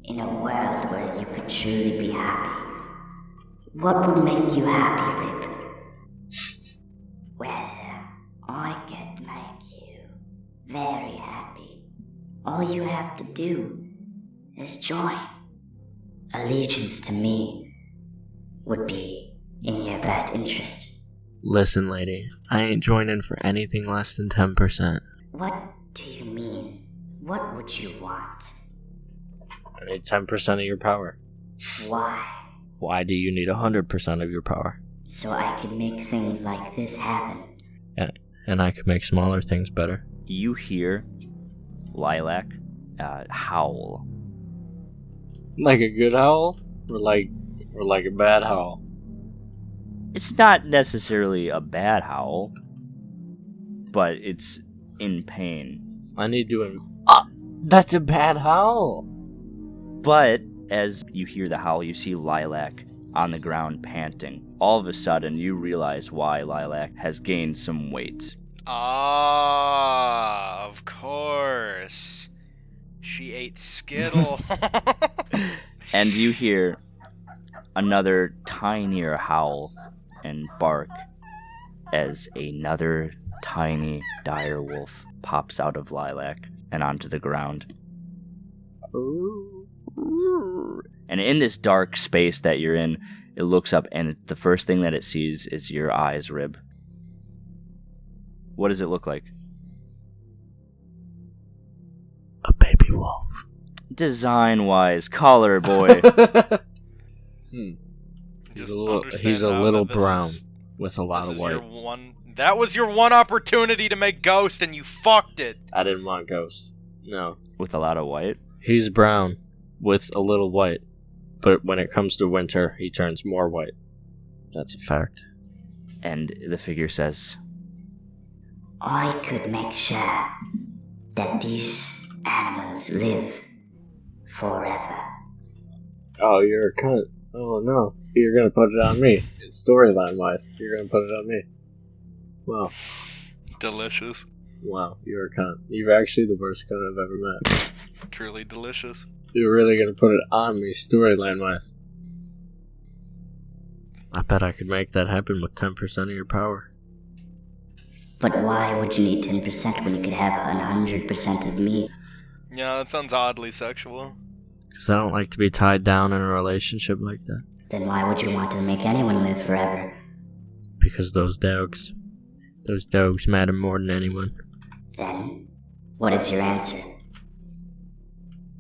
in a world where you could truly be happy? What would make you happy, Rip? Well, I could make you very happy. All you have to do is join. Allegiance to me would be in your best interest. Listen, lady, I ain't joining for anything less than 10%. What do you mean? What would you want? I need 10% of your power. Why? Why do you need 100% of your power? So I could make things like this happen. And I could make smaller things better. You hear Lilac howl. Like a good howl? Or like a bad howl? It's not necessarily a bad howl, but it's in pain. I need to... that's a bad howl! But as you hear the howl, you see Lilac on the ground panting. All of a sudden, you realize why Lilac has gained some weight. Ah, of course. She ate Skittle. And you hear another tinier howl and bark as another tiny dire wolf pops out of Lilac and onto the ground. And in this dark space that you're in, it looks up, and the first thing that it sees is your eyes, Rib. What does it look like? A baby wolf. Design-wise, collar boy. Just He's a understand now little that this brown is- with a lot this of is your white. that was your one opportunity to make Ghost, and you fucked it. I didn't want ghost. No. With a lot of white? He's brown with a little white. But when it comes to winter, he turns more white. That's a fact. And the figure says, I could make sure that these animals live forever. Oh, you're a cunt. Oh, no. You're gonna put it on me. Storyline-wise, you're gonna put it on me. Wow. Delicious. Wow, you're a cunt. You're actually the worst cunt I've ever met. Truly delicious. You're really gonna put it on me, storyline-wise. I bet I could make that happen with 10% of your power. But why would you need 10% when you could have 100% of me? Yeah, that sounds oddly sexual. Because I don't like to be tied down in a relationship like that. Then why would you want to make anyone live forever? Because those dogs matter more than anyone. Then, what is your answer?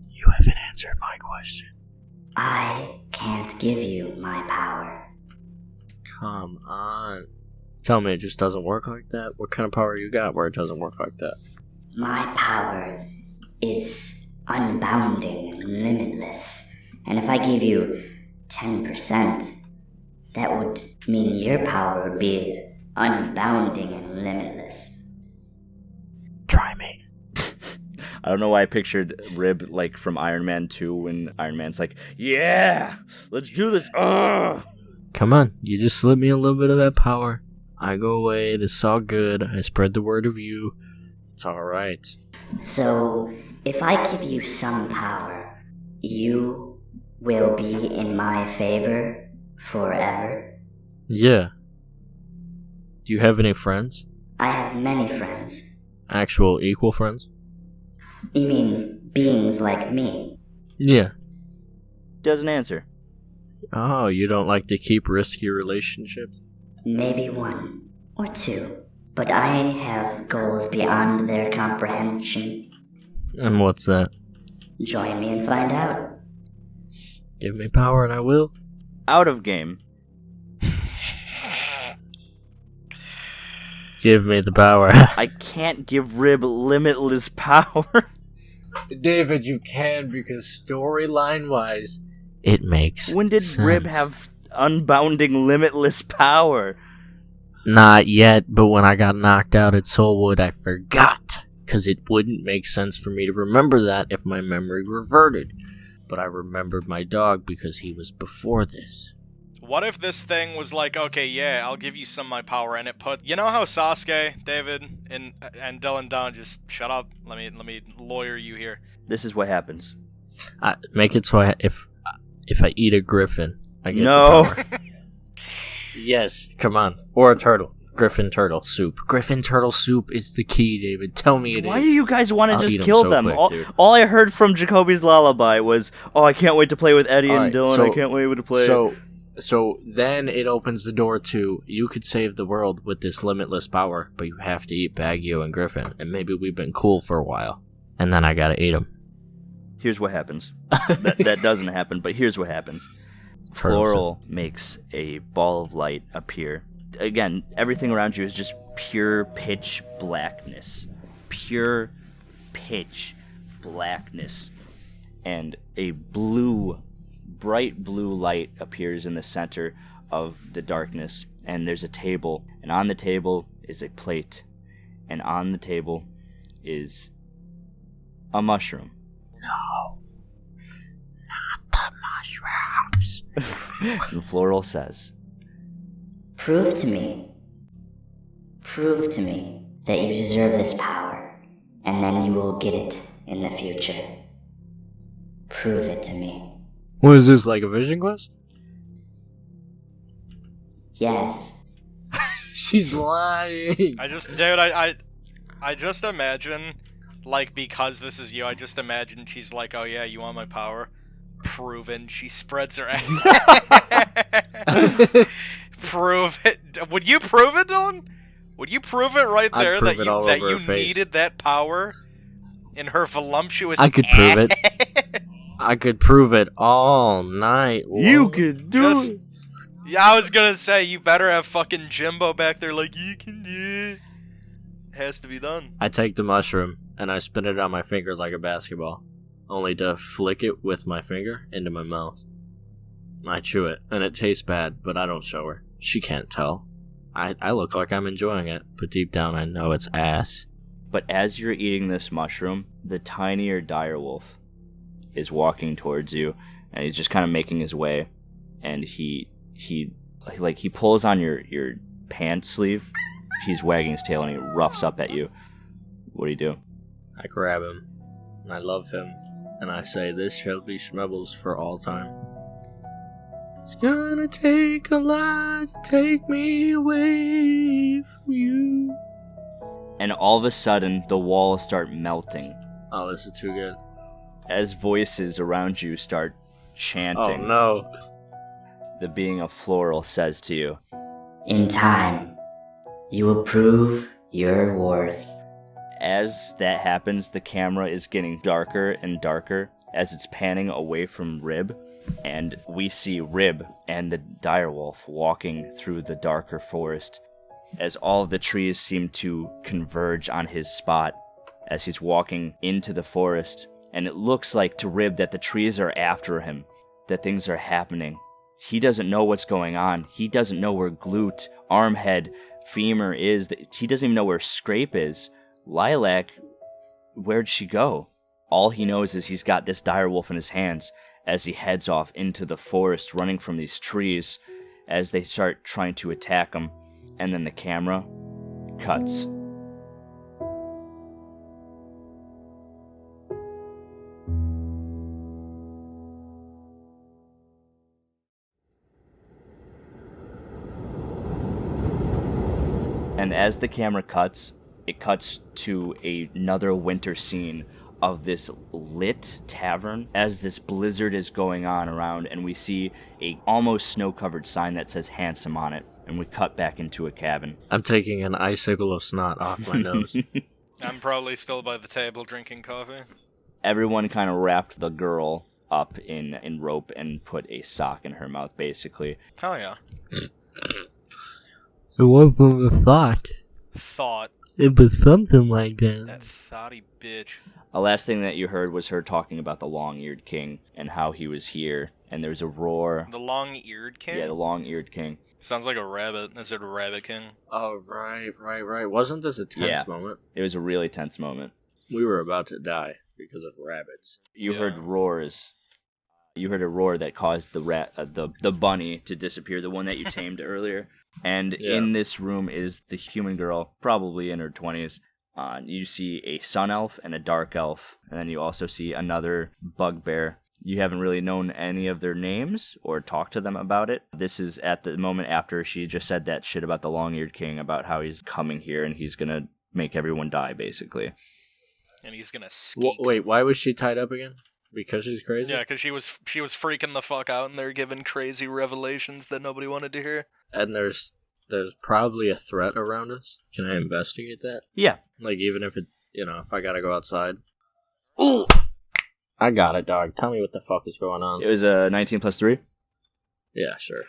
You haven't answered my question. I can't give you my power. Come on. Tell me it just doesn't work like that? What kind of power you got where it doesn't work like that? My power is unbounding and limitless. And if I gave you 10%, that would mean your power would be unbounding and limitless. Try me. I don't know why I pictured Rib like from Iron Man 2 when Iron Man's like, yeah, let's do this. Ugh! Come on, you just slip me a little bit of that power. I go away, this is all good, I spread the word of you. It's alright. So, if I give you some power, you will be in my favor forever? Yeah. Do you have any friends? I have many friends. Actual equal friends? You mean beings like me? Yeah. Doesn't answer. Oh, you don't like to keep risky relationships? Maybe one or two. But I have goals beyond their comprehension. And what's that? Join me and find out. Give me power and I will. Out of game. Give me the power. I can't give Rib limitless power. David, you can because storyline-wise, It makes When did sense. Rib have unbounding limitless power? Not yet, but when I got knocked out at Soulwood, I forgot. Because it wouldn't make sense for me to remember that if my memory reverted. But I remembered my dog because he was before this. What if this thing was like, okay, yeah, I'll give you some of my power, and it put, you know how Sasuke, David, and Dylan Don, just shut up. Let me lawyer you here. This is what happens. Make it so if I eat a griffin, I get No. the power. Yes, come on. Or a turtle. Griffin turtle soup. Griffin turtle soup is the key, David. Tell me it is. Why do you guys want to I'll just eat 'em kill so them? quick, dude. All I heard from Jacoby's lullaby was, "Oh, I can't wait to play with Eddie and Alright, Dylan. so- I can't wait to play." So then it opens the door to you could save the world with this limitless power, but you have to eat Baguio and Griffin, and maybe we've been cool for a while, and then I gotta eat them. Here's what happens. that doesn't happen, but here's what happens. Floral makes a ball of light appear. Again, everything around you is just pure pitch blackness. Pure pitch blackness. And a bright blue light appears in the center of the darkness. And there's a table. And on the table is a plate. And on the table is a mushroom. Mushrooms. And Floral says, Prove to me that you deserve this power, and then you will get it in the future. Prove it to me. What is this, like a vision quest? Yes. she's lying. I just imagine, like, because this is you, I just imagine she's like, oh yeah, you want my power? proven. She spreads her ass. Prove it. Would you prove it, Dylan? Would you prove it right I'd there prove that it all over you her face. needed that power in her voluptuous I could prove it. ass? I could prove it all night long. You could do Just- it. Yeah, I was gonna say, you better have fucking Jimbo back there like, you can do it. Has to be done. I take the mushroom and I spin it on my finger like a basketball, only to flick it with my finger into my mouth. I chew it, and it tastes bad, but I don't show her. She can't tell. I look like I'm enjoying it, but deep down I know it's ass. But as you're eating this mushroom, the tinier direwolf is walking towards you, and he's just kind of making his way, and he pulls on your pants sleeve. He's wagging his tail and he roughs up at you. What do you do? I grab him, and I love him, and I say, this shall be Schmebbles for all time. It's gonna take a lot to take me away from you. And all of a sudden, the walls start melting Oh, this is too good. as voices around you start chanting. Oh no. The being of Floral says to you, In time, you will prove your worth. as that happens, the camera is getting darker and darker as it's panning away from Rib, and we see Rib and the direwolf walking through the darker forest as all of the trees seem to converge on his spot as he's walking into the forest, and it looks like to Rib that the trees are after him, that things are happening. He doesn't know what's going on. He doesn't know where glute, armhead, femur is. He doesn't even know where scrape is. Lilac, where'd she go? All he knows is he's got this direwolf in his hands as he heads off into the forest, running from these trees as they start trying to attack him. And then the camera cuts. And as the camera cuts, it cuts to another winter scene of this lit tavern as this blizzard is going on around, and we see a almost snow-covered sign that says Hansome on it, and we cut back into a cabin. I'm taking an icicle of snot off my nose. I'm probably still by the table drinking coffee. Everyone kind of wrapped the girl up in rope and put a sock in her mouth, basically. Hell yeah. It wasn't a thought. Thought. It was something like that. That thoughty bitch. The last thing that you heard was her talking about the long-eared king and how he was here, and there was a roar. The long-eared king? Yeah, the long-eared king. Sounds like a rabbit. Is it a rabbit king? Oh, right. Wasn't this a tense Yeah. moment? It was a really tense moment. We were about to die because of rabbits. You Yeah. heard roars. You heard a roar that caused the bunny to disappear, the one that you tamed earlier. And Yeah. in this room is the human girl, probably in her 20s. You see a sun elf and a dark elf, and then you also see another bugbear. You haven't really known any of their names or talked to them about it. This is at the moment after she just said that shit about the long-eared king, about how he's coming here and he's gonna make everyone die, basically. And he's gonna skeet. Wait, why was she tied up again? Because she's crazy? Yeah, because she was freaking the fuck out, and they're giving crazy revelations that nobody wanted to hear. And there's probably a threat around us. Can I investigate that? Yeah. Like, even if it, if I gotta go outside. Ooh! I got it, dog. Tell me what the fuck is going on. It was a 19 plus 3. Yeah, sure.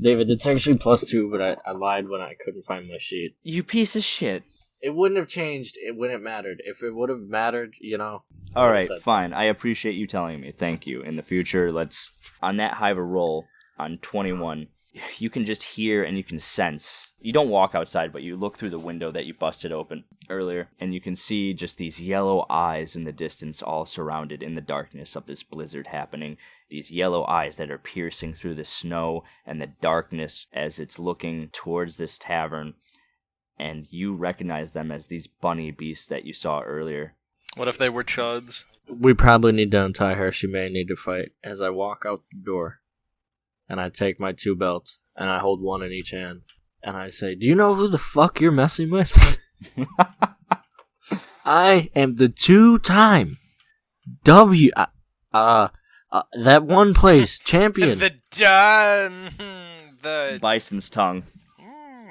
David, it's actually +2, but I lied when I couldn't find my sheet. You piece of shit. It wouldn't have changed. It wouldn't have mattered. If it would have mattered, All right, fine. I appreciate you telling me. Thank you. In the future, let's... On that high of a roll, on 21, you can just hear and you can sense. You don't walk outside, but you look through the window that you busted open earlier, and you can see just these yellow eyes in the distance, all surrounded in the darkness of this blizzard happening. These yellow eyes that are piercing through the snow and the darkness as it's looking towards this tavern. And you recognize them as these bunny beasts that you saw earlier. What if they were chuds? We probably need to untie her. She may need to fight. As I walk out the door, and I take my 2 belts, and I hold one in each hand, and I say, do you know who the fuck you're messing with? I am the 2-time That one place, champion. The Bison's tongue.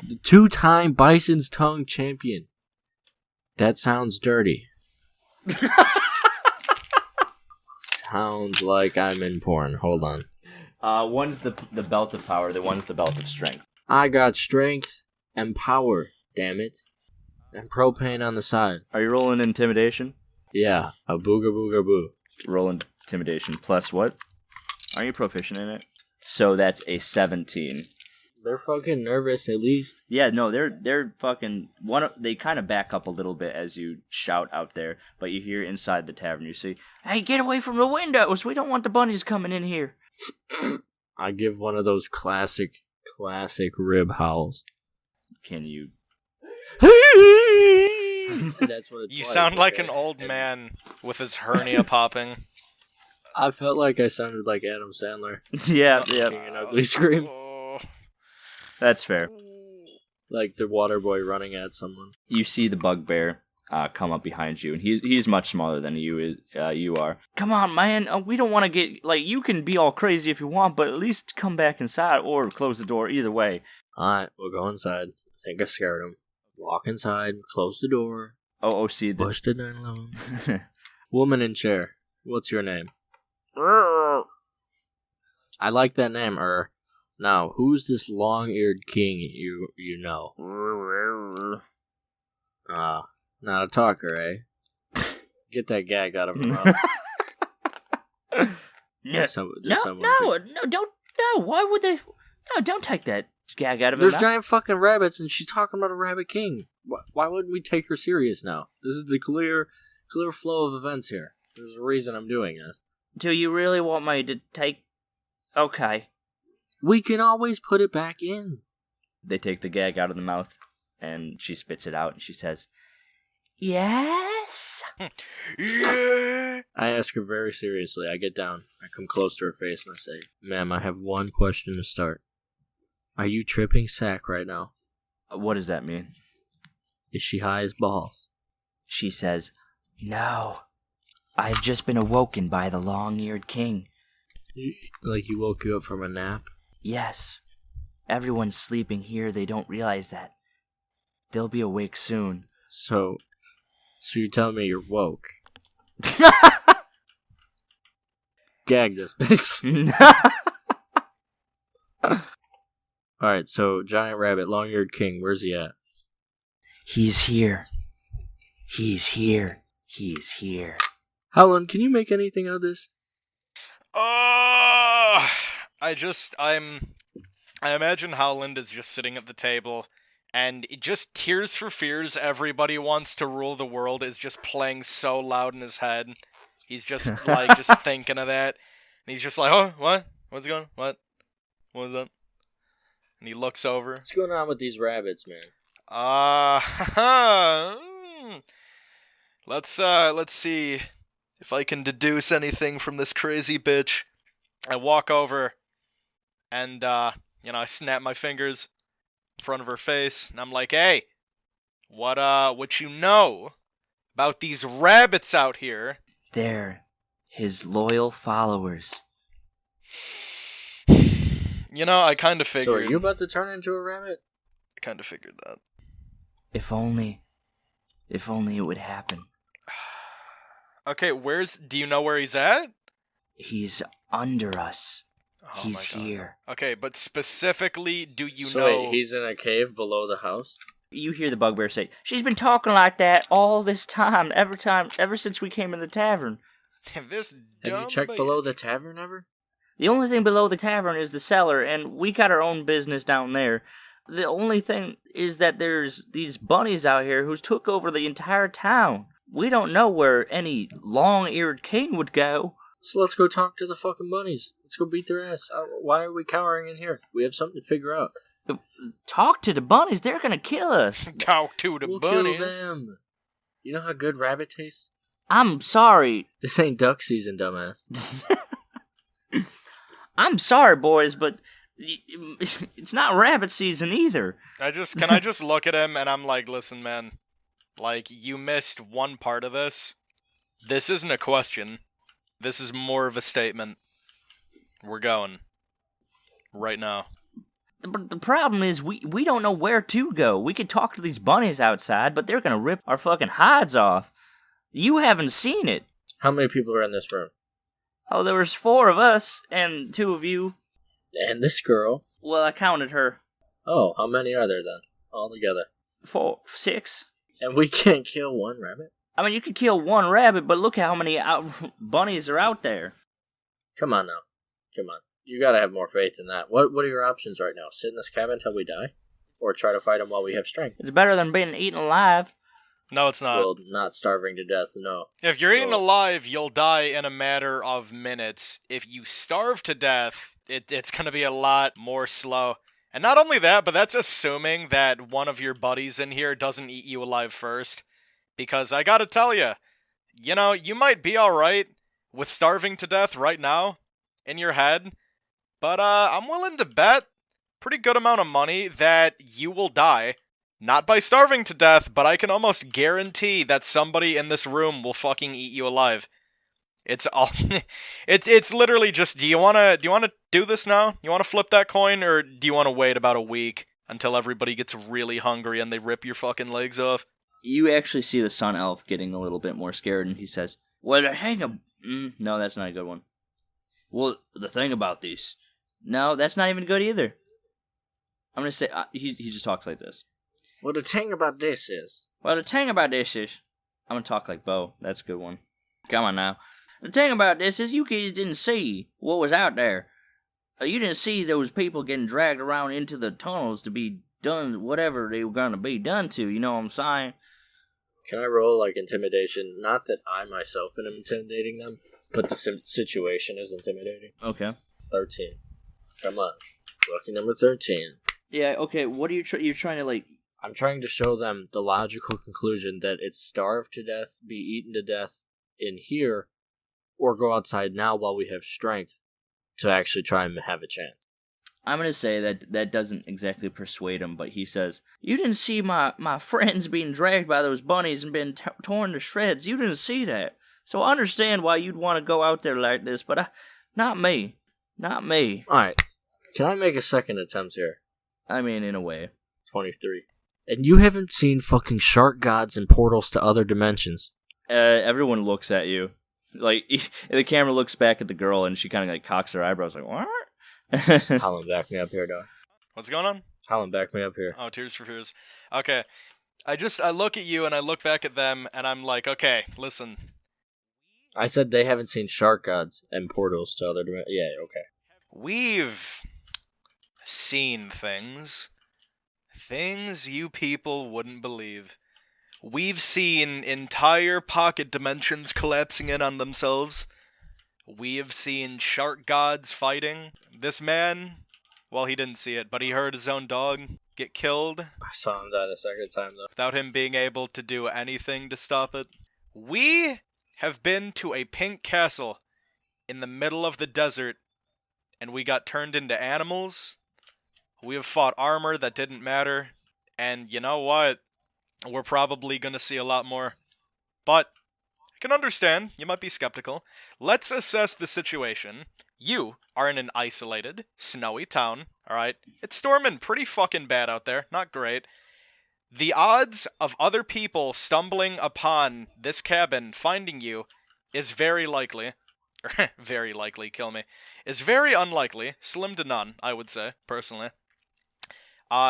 The 2-time Bison's Tongue champion. That sounds dirty. Sounds like I'm in porn. Hold on. One's the belt of power, the one's the belt of strength. I got strength and power, damn it. And propane on the side. Are you rolling intimidation? Yeah, a booga booga boo. Roll intimidation plus what? Are you proficient in it? So that's a 17. They're fucking nervous at least. Yeah, no, they're fucking they kind of back up a little bit as you shout out there, but you hear inside the tavern, you see, "Hey, get away from the windows! We don't want the bunnies coming in here." I give one of those classic rib howls. Can you? That's what it's You like. sound like an old man with his hernia popping. I felt like I sounded like Adam Sandler. Yeah. Making an ugly scream. That's fair. Like the water boy running at someone. You see the bugbear come up behind you, and he's much smaller than you are. Come on, man. We don't want to get you can be all crazy if you want, but at least come back inside or close the door. Either way. Alright, we'll go inside. I think I scared him. Walk inside, close the door. See the Push the 911. Woman in chair. What's your name? I like that name, Now, who's this long-eared king you know? Not a talker, eh? Get that gag out of her mouth. No, don't. Why would they? No, don't take that gag out of her There's mouth. giant fucking rabbits, and she's talking about a rabbit king. Why wouldn't we take her serious now? This is the clear flow of events here. There's a reason I'm doing this. Do you really want me to take? Okay. We can always put it back in. They take the gag out of the mouth, and she spits it out, and she says, "Yes." Yeah. I ask her very seriously. I get down. I come close to her face, and I say, "Ma'am, I have one question to start. Are you tripping sack right now? What does that mean? Is she high as balls?" She says, "No. I've just been awoken by the long-eared king." Like he woke you up from a nap? Yes. Everyone's sleeping here. They don't realize that. They'll be awake soon. So you tell me you're woke. Gag this bitch. Alright, so giant rabbit, long-eared king, where's he at? He's here. He's here. He's here. Howland, can you make anything out of this? I imagine Howland is just sitting at the table, and it just Tears for Fears, Everybody Wants to Rule the World is just playing so loud in his head. He's just just thinking of that, and he's just like, "Oh, what? What's going on? What is that?" And he looks over. What's going on with these rabbits, man? Let's see if I can deduce anything from this crazy bitch. I walk over, and I snap my fingers in front of her face, and I'm like, "Hey, what you know about these rabbits out here?" They're his loyal followers. I kind of figured. So are you about to turn into a rabbit? I kind of figured that. If only it would happen. Okay, do you know where he's at? He's under us. Oh He's my God. here. Okay, but specifically, do you So know? wait, he's in a cave below the house? You hear the bugbear say, "She's been talking like that all this time, ever since we came in the tavern. This Have dumb you checked bitch. below the tavern ever? The only thing below the tavern is the cellar, and we got our own business down there. The only thing is that there's these bunnies out here who's took over the entire town. We don't know where any long-eared king would go." So let's go talk to the fucking bunnies. Let's go beat their ass. Why are we cowering in here? We have something to figure out. Talk to the bunnies, they're gonna kill us. Talk to the We'll bunnies. kill them. You know how good rabbit tastes? I'm sorry. This ain't duck season, dumbass. I'm sorry, boys, but it's not rabbit season either. Can I just look at him and I'm like, "Listen, man, you missed one part of this. This isn't a question. This is more of a statement. We're going. Right now. But the problem is, we don't know where to go. We could talk to these bunnies outside, but they're gonna rip our fucking hides off. You haven't seen it. How many people are in this room? Oh, there was 4 of us, and 2 of you. And this girl. Well, I counted her. Oh, how many are there then? All together. 4, 6. And we can't kill one rabbit? I mean, you could kill 1 rabbit, but look how many bunnies are out there. Come on now. Come on. You gotta have more faith than that. What are your options right now? Sit in this cabin until we die? Or try to fight them while we have strength? It's better than being eaten alive. No, it's not. Well, not starving to death, no. If you're eaten Well- alive, you'll die in a matter of minutes. If you starve to death, it's going to be a lot more slow. And not only that, but that's assuming that one of your buddies in here doesn't eat you alive first. Because I gotta tell you, you might be alright with starving to death right now in your head, but I'm willing to bet pretty good amount of money that you will die. Not by starving to death, but I can almost guarantee that somebody in this room will fucking eat you alive. It's all it's literally just do you want to do this now? You want to flip that coin, or do you want to wait about a week until everybody gets really hungry and they rip your fucking legs off? You actually see the Sun Elf getting a little bit more scared, and he says, well, the hang of... no, that's not a good one. Well, the thing about this... No, that's not even good either. I'm going to say... he just talks like this. Well, the thing about this is... Well, the thing about this is... I'm going to talk like Bo. That's a good one. Come on now. The thing about this is you kids didn't see what was out there. You didn't see those people getting dragged around into the tunnels to be done whatever they were going to be done to. You know what I'm saying? Can I roll, like, intimidation? Not that I myself am intimidating them, but the situation is intimidating. Okay. 13. Come on. Lucky number 13. Yeah, okay, what are you you're trying to, like... I'm trying to show them the logical conclusion that it's starve to death, be eaten to death in here, or go outside now while we have strength to actually try and have a chance. I'm going to say that doesn't exactly persuade him, but he says, you didn't see my friends being dragged by those bunnies and being torn to shreds. You didn't see that. So I understand why you'd want to go out there like this, but not me. Not me. Alright, can I make a second attempt here? I mean, in a way. 23. And you haven't seen fucking shark gods and portals to other dimensions. Everyone looks at you. Like, the camera looks back at the girl, and she kind of, like, cocks her eyebrows, like, what? Holland, back me up here, dog. What's going on? Holland, back me up here. Oh, Tears for Fears. Okay. I look at you and I look back at them and I'm like, okay, listen. I said they haven't seen shark gods and portals to other dimensions. Yeah, okay. We've seen things. Things you people wouldn't believe. We've seen entire pocket dimensions collapsing in on themselves. We have seen shark gods fighting. This man, well, he didn't see it, but he heard his own dog get killed. I saw him die the second time, though. Without him being able to do anything to stop it. We have been to a pink castle in the middle of the desert, and we got turned into animals. We have fought armor that didn't matter, and you know what? We're probably gonna see a lot more. But I can understand, you might be skeptical. Let's assess the situation. You are in an isolated, snowy town, alright? It's storming pretty fucking bad out there, not great. The odds of other people stumbling upon this cabin, finding you, is very likely. Very likely, kill me. Is very unlikely. Slim to none, I would say, personally.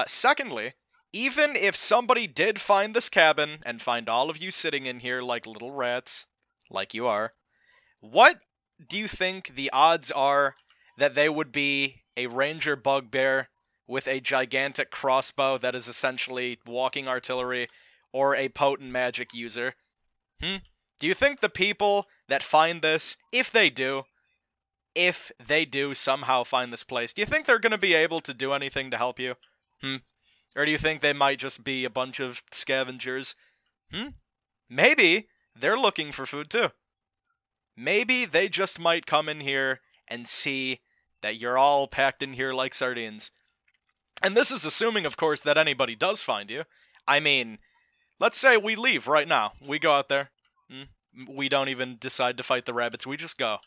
Secondly, even if somebody did find this cabin and find all of you sitting in here like little rats, like you are, what do you think the odds are that they would be a ranger bugbear with a gigantic crossbow that is essentially walking artillery, or a potent magic user? Do you think the people that find this, if they do somehow find this place, do you think they're going to be able to do anything to help you? Or do you think they might just be a bunch of scavengers? Maybe they're looking for food too. Maybe they just might come in here and see that you're all packed in here like sardines. And this is assuming, of course, that anybody does find you. I mean, let's say we leave right now. We go out there. We don't even decide to fight the rabbits. We just go.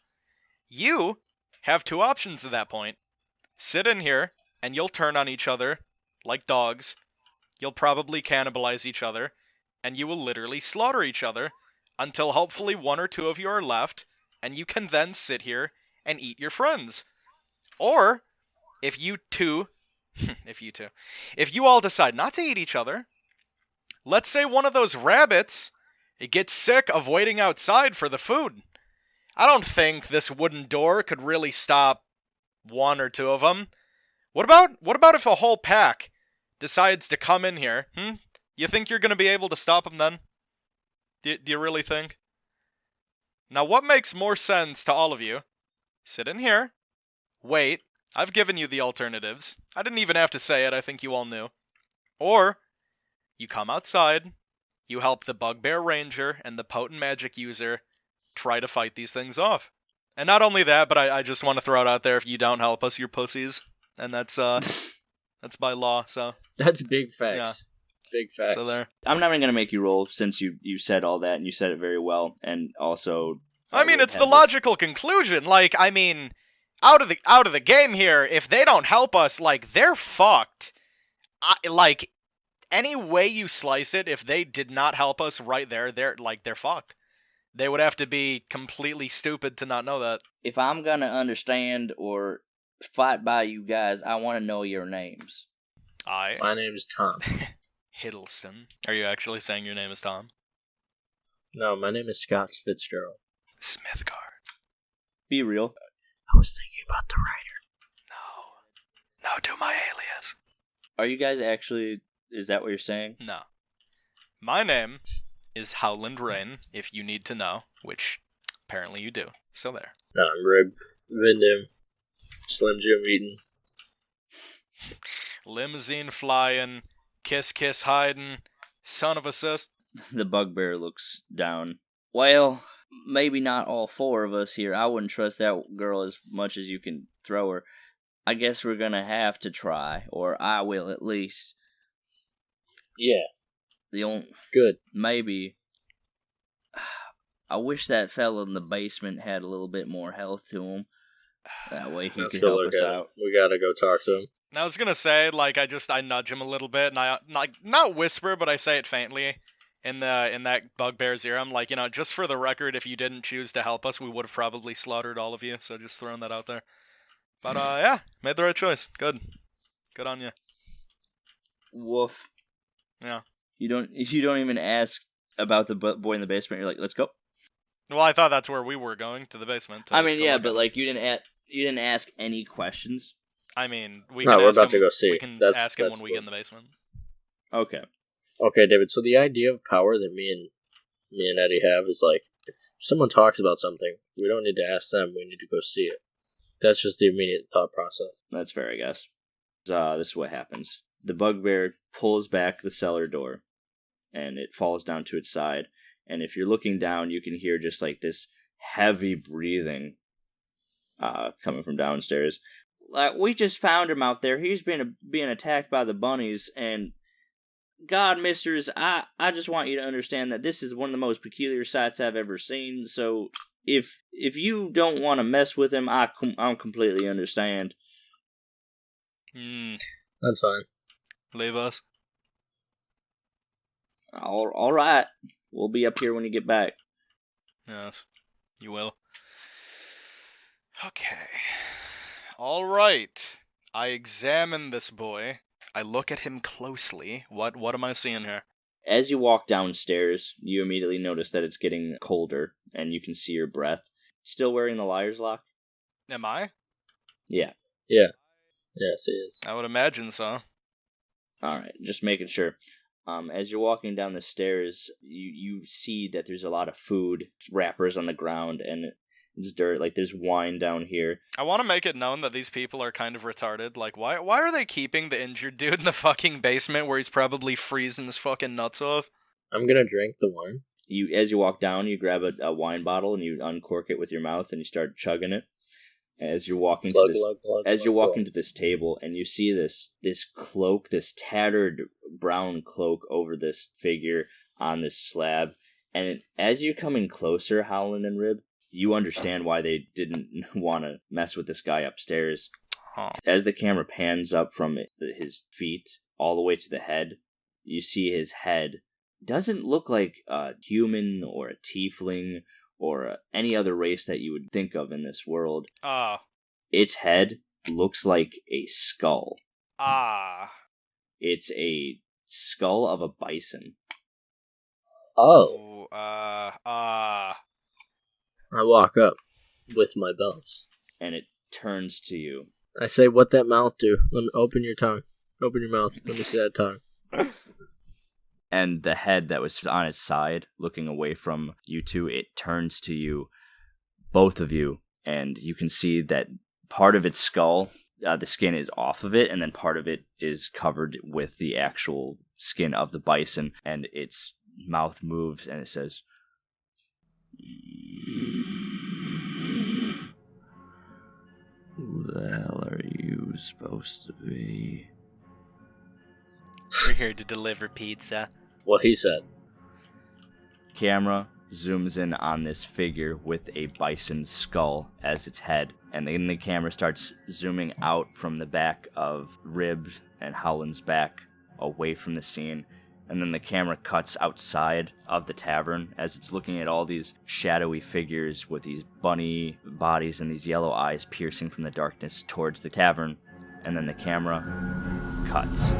You have two options at that point. Sit in here, and you'll turn on each other like dogs. You'll probably cannibalize each other, and you will literally slaughter each other until hopefully one or two of you are left, and you can then sit here and eat your friends. Or, if you all decide not to eat each other, let's say one of those rabbits, it gets sick of waiting outside for the food. I don't think this wooden door could really stop one or two of them. What about if a whole pack decides to come in here? You think you're going to be able to stop them then? Do you really think? Now, what makes more sense to all of you? Sit in here. Wait. I've given you the alternatives. I didn't even have to say it. I think you all knew. Or, you come outside. You help the Bugbear Ranger and the Potent Magic User try to fight these things off. And not only that, but I just want to throw it out there, if you don't help us, you're pussies. And that's by law, so. That's big facts. Yeah. Big facts. So there. I'm not even going to make you roll since you said all that, and you said it very well, and also... I mean, it's the logical conclusion. Like, I mean, out of the game here, if they don't help us, like, they're fucked. Like, any way you slice it, if they did not help us right there, they're fucked. They would have to be completely stupid to not know that. If I'm going to understand or fight by you guys, I want to know your names. My name's Tom. Hiddleston. Are you actually saying your name is Tom? No, my name is Scott Fitzgerald. Smithgard. Be real. I was thinking about the writer. No, do my alias. Are you guys actually... Is that what you're saying? No. My name is Howland Rain, if you need to know, which apparently you do. So there. No, I'm Rib. Vindim. Slim Jim eating. Limousine flying. Kiss kiss hiding. Son of a sis. The Bugbear looks down. Well, maybe not all four of us here. I wouldn't trust that girl as much as you can throw her. I guess we're gonna have to try, or I will at least. Yeah. Good. Maybe. I wish that fella in the basement had a little bit more health to him. That way he could help us out. We gotta go talk to him. I was gonna say, like, I nudge him a little bit, and I not whisper, but I say it faintly in that Bugbear's ear. I'm like, just for the record, if you didn't choose to help us, we would have probably slaughtered all of you. So just throwing that out there. But yeah, made the right choice. Good on you. Woof. Yeah. You don't even ask about the boy in the basement. You're like, let's go. Well, I thought that's where we were going, to the basement. But like you didn't ask any questions. I mean, we're about to go see. We can ask him when we get in the basement. Okay. Okay, David. So the idea of power that me and Eddie have is like, if someone talks about something, we don't need to ask them. We need to go see it. That's just the immediate thought process. That's fair, I guess. This is what happens. The Bugbear pulls back the cellar door, and it falls down to its side. And if you're looking down, you can hear just like this heavy breathing coming from downstairs. We just found him out there. He's being attacked by the bunnies, and God, misters, I just want you to understand that this is one of the most peculiar sights I've ever seen. So if you don't want to mess with him, I completely understand. That's fine. Leave us. All right. We'll be up here when you get back. Yes, you will. Okay. All right. I examine this boy. I look at him closely. What am I seeing here? As you walk downstairs, you immediately notice that it's getting colder, and you can see your breath. Still wearing the liar's lock? Am I? Yeah. Yeah. Yes, he is. I would imagine so. Alright, just making sure. As you're walking down the stairs, you see that there's a lot of food, wrappers on the ground, and it's dirt. Like, there's wine down here. I want to make it known that these people are kind of retarded. Like, why are they keeping the injured dude in the fucking basement where he's probably freezing his fucking nuts off? I'm gonna drink the wine. As you walk down, you grab a wine bottle and you uncork it with your mouth and you start chugging it. As you're walking to this table, and you see this cloak, this tattered brown cloak over this figure on this slab, and as you're coming closer, Howland and Rib, You understand why they didn't want to mess with this guy upstairs. Huh. As the camera pans up from his feet all the way to the head, you see his head doesn't look like a human or a tiefling or any other race that you would think of in this world. Its head looks like a skull. It's a skull of a bison. Oh. Ooh, I walk up with my bells. And it turns to you. I say, what that mouth do? Let me open your tongue. Open your mouth. Let me see that tongue. And the head that was on its side, looking away from you two, it turns to you, both of you, and you can see that part of its skull, the skin is off of it, and then part of it is covered with the actual skin of the bison, and its mouth moves, and it says, "Who the hell are you supposed to be?" We're here to deliver pizza. What he said. Camera zooms in on this figure with a bison skull as its head, and then the camera starts zooming out from the back of Rib and Howland's back away from the scene, and then the camera cuts outside of the tavern as it's looking at all these shadowy figures with these bunny bodies and these yellow eyes piercing from the darkness towards the tavern, and then the camera cuts.